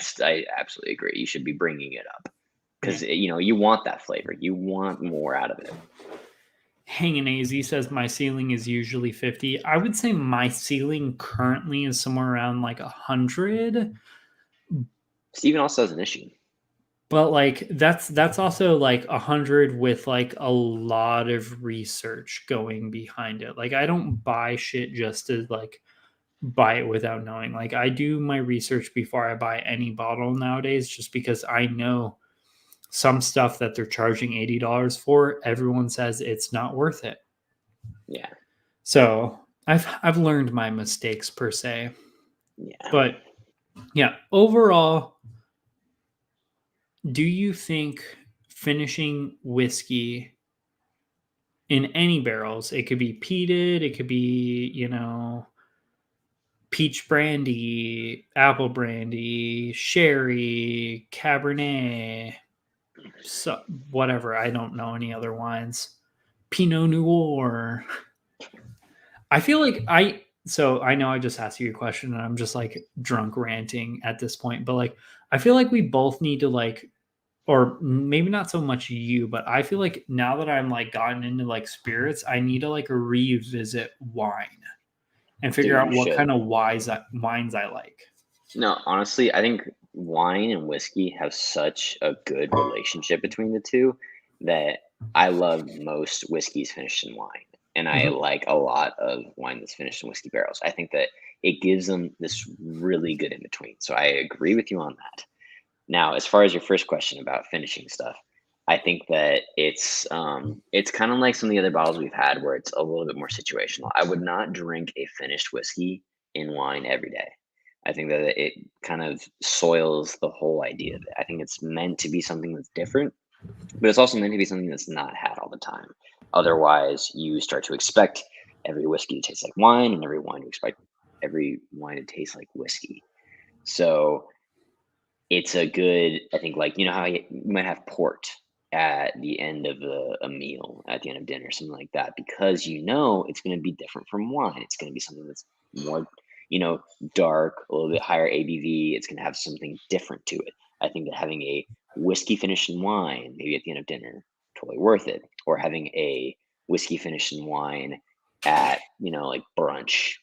absolutely agree. You should be bringing it up because you want that flavor. You want more out of it. Hanging AZ says my ceiling is usually 50. I would say my ceiling currently is somewhere around like 100. Steven also has an issue. But like that's also like 100 with like a lot of research going behind it. Like I don't buy shit just to like buy it without knowing. Like I do my research before I buy any bottle nowadays, just because I know some stuff that they're charging $80 for, everyone says it's not worth it. Yeah. So I've learned my mistakes per se. Yeah. But yeah, overall, do you think finishing whiskey in any barrels, it could be peated, it could be, peach brandy, apple brandy, sherry, Cabernet, so whatever. I don't know any other wines. Pinot Noir. I feel like I know I just asked you a question and I'm just like drunk ranting at this point, but like I feel like we both need to like, or maybe not so much you, but I feel like now that I'm like gotten into like spirits, I need to like revisit wine and figure out what kind of wines I like. No, honestly, I think wine and whiskey have such a good relationship between the two that I love most whiskeys finished in wine. And I like a lot of wine that's finished in whiskey barrels. I think that it gives them this really good in between. So I agree with you on that. Now, as far as your first question about finishing stuff, I think that it's kind of like some of the other bottles we've had where it's a little bit more situational. I would not drink a finished whiskey in wine every day. I think that it kind of soils the whole idea of it. I think it's meant to be something that's different, but it's also meant to be something that's not had all the time. Otherwise, you start to expect every whiskey to taste like wine, and every wine to taste like whiskey. So it's a good, I think, like, how you might have port at the end of a meal, at the end of dinner, something like that, because it's going to be different from wine. It's going to be something that's more, dark, a little bit higher ABV. It's going to have something different to it. I think that having a whiskey finished in wine, maybe at the end of dinner, totally worth it. Or having a whiskey finished in wine at, like brunch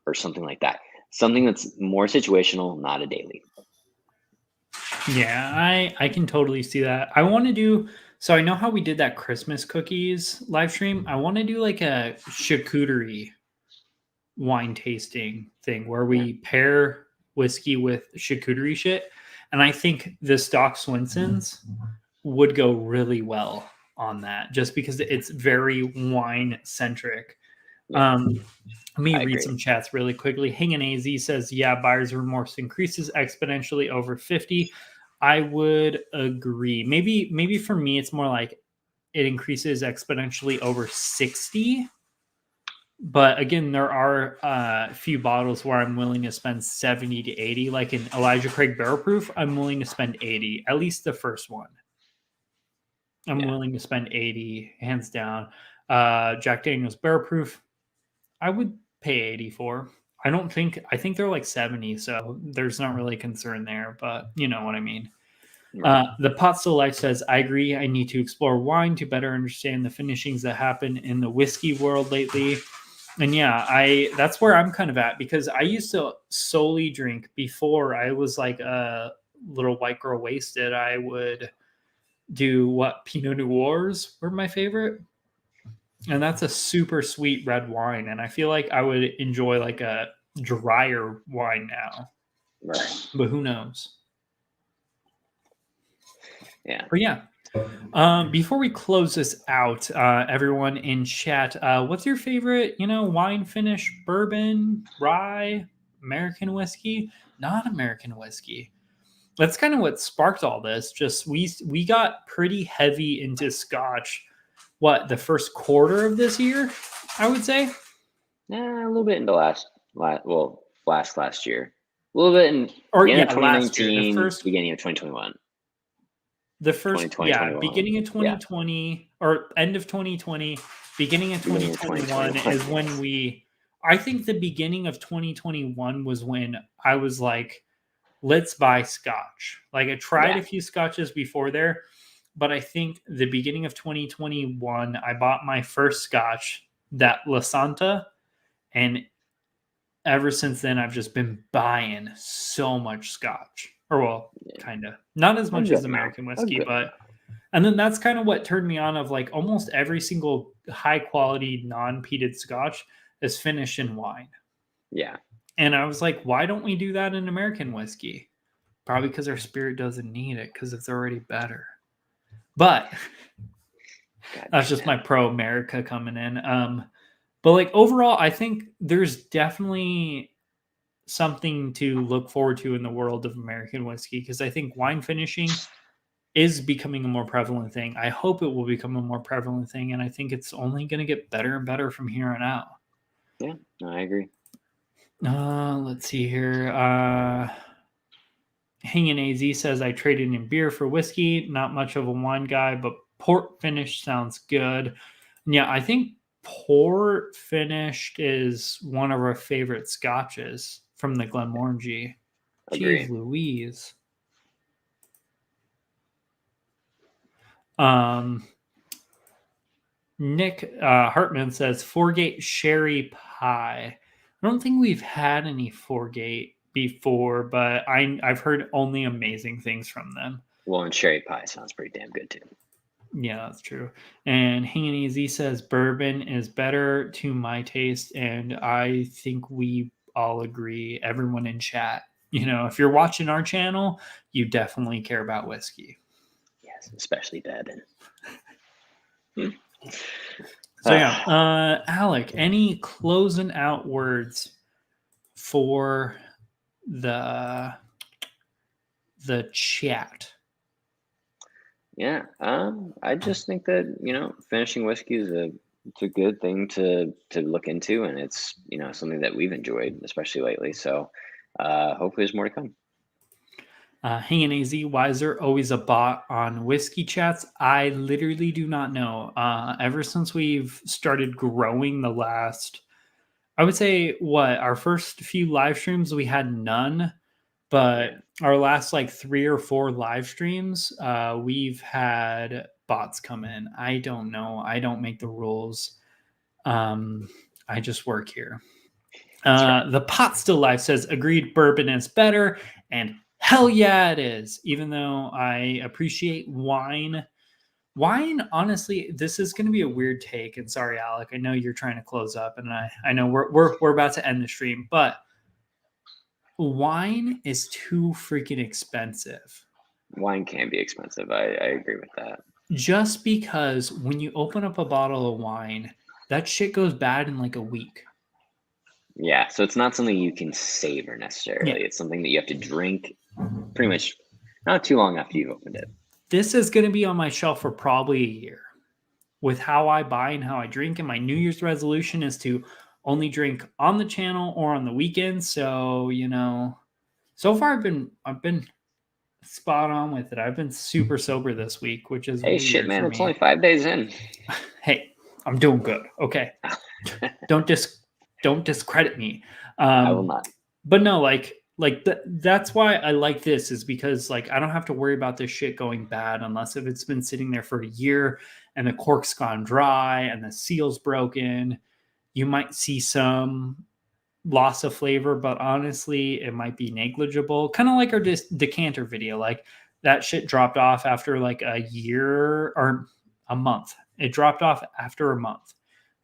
or something like that. Something that's more situational, not a daily. Yeah, I can totally see that. I want to do, so I know how we did that Christmas cookies live stream. I want to do like a charcuterie wine tasting thing where we pair whiskey with charcuterie shit. And I think the stock Swensons would go really well on that just because it's very wine centric. Let me read some chats really quickly. Hanging AZ says, yeah, buyer's remorse increases exponentially over 50. I would agree. Maybe for me, it's more like it increases exponentially over 60. But again, there are a few bottles where I'm willing to spend 70 to 80. Like in Elijah Craig Barrel Proof, I'm willing to spend 80, at least the first one. I'm willing to spend 80, hands down. Jack Daniel's Bear Proof, I would pay 80 for. I think they're like 70, so there's not really concern there, but you know what I mean. Right. The Pot Still Life says, I agree. I need to explore wine to better understand the finishings that happen in the whiskey world lately. And yeah, that's where I'm kind of at, because I used to solely drink before I was like a little white girl wasted. I would do Pinot Noirs were my favorite. And that's a super sweet red wine. And I feel like I would enjoy like a drier wine now. Right. But who knows? Yeah. But yeah. Before we close this out, everyone in chat, what's your favorite, wine finish? Bourbon, rye, American whiskey, non-American whiskey? That's kind of what sparked all this. Just we got pretty heavy into Scotch. The first quarter of this year, I would say. Yeah, a little bit into last year. A little bit in the end of 2019, beginning of 2021. The first, beginning of 2020 or end of 2020, beginning of 2021 is when I think the beginning of 2021 was when I was like, let's buy Scotch. Like I tried a few Scotches before there, but I think the beginning of 2021, I bought my first Scotch, that La Santa, and ever since then, I've just been buying so much Scotch. Or kind of. Not as much as American whiskey, but... And then that's kind of what turned me on of like almost every single high-quality, non-peated Scotch is finished in wine. Yeah. And I was like, why don't we do that in American whiskey? Probably because our spirit doesn't need it, because it's already better. But that's just my pro-America coming in. But like overall, I think there's definitely something to look forward to in the world of American whiskey, because I think wine finishing is becoming a more prevalent thing. I hope it will become a more prevalent thing, and I think it's only going to get better and better from here on out. Yeah, I agree. Let's see here. Hanging AZ says, I traded in beer for whiskey. Not much of a wine guy, but port finish sounds good. Yeah, I think port finished is one of our favorite scotches from the Glenmorangie. Jeez Louise. Nick Hartman says Foregate Sherry Pie. I don't think we've had any Foregate before, but I've heard only amazing things from them. Well, and Sherry Pie sounds pretty damn good too. Yeah, that's true. And Hanging Easy says bourbon is better to my taste, and I think we all agree. Everyone in chat, if you're watching our channel, you definitely care about whiskey. Yes, especially bourbon. So yeah, Alec, any closing out words for the chat? Yeah, I just think that finishing whiskey is it's a good thing to look into, and it's something that we've enjoyed, especially lately. So hopefully there's more to come. Hanging AZ, why is there always a bot on whiskey chats? I literally do not know. Ever since we've started growing the last, I would say, our first few live streams, we had none. But our last 3 or 4 live streams, we've had bots come in. I don't know. I don't make the rules. I just work here. Right. The Pot Still Life says, agreed, bourbon is better. And hell yeah, it is. Even though I appreciate wine. Wine, honestly, this is going to be a weird take. And sorry, Alec, I know you're trying to close up. And I know we're about to end the stream. But wine is too freaking expensive. Wine can be expensive. I agree with that. Just because when you open up a bottle of wine, that shit goes bad in a week. Yeah, so it's not something you can savor necessarily. Yeah. It's something that you have to drink pretty much not too long after you've opened it. This is going to be on my shelf for probably a year. With how I buy and how I drink, and my New Year's resolution is to only drink on the channel or on the weekends. So, so far I've been spot on with it. I've been super sober this week, which is hey, shit, man. It's only 5 days in. Hey, I'm doing good. Okay, don't discredit me. I will not. But no, that's why I like this, is because like I don't have to worry about this shit going bad unless if it's been sitting there for a year and the cork's gone dry and the seal's broken. You might see some loss of flavor, but honestly, it might be negligible. Kind of like our decanter video. Like that shit dropped off after like a year or a month. It dropped off after a month.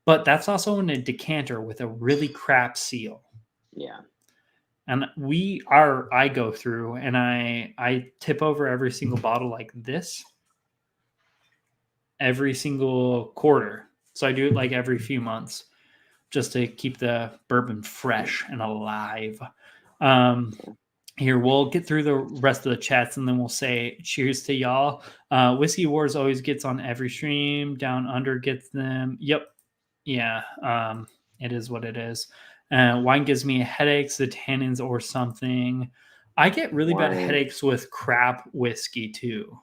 But that's also in a decanter with a really crap seal. Yeah. And I go through and I tip over every single bottle like this every single quarter. So I do it like every few months just to keep the bourbon fresh and alive. Here, we'll get through the rest of the chats and then we'll say cheers to y'all. Whiskey Wars always gets on every stream. Down Under gets them. Yep. Yeah. It is what it is. Wine gives me headaches, the tannins or something. I get really bad headaches with crap whiskey too.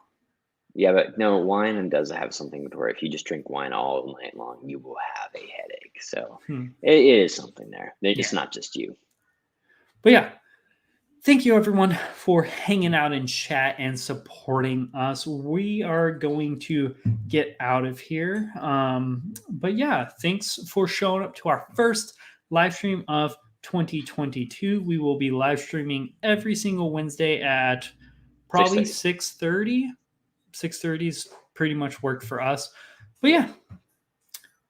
Yeah, but no, wine does have something with where if you just drink wine all night long, you will have a headache. So it is something there. It's not just you. But yeah, thank you everyone for hanging out in chat and supporting us. We are going to get out of here. But yeah, thanks for showing up to our first live stream of 2022. We will be live streaming every single Wednesday at probably 6:30. 6:30's pretty much worked for us. But yeah,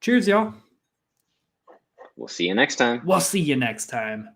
cheers, y'all. We'll see you next time. We'll see you next time.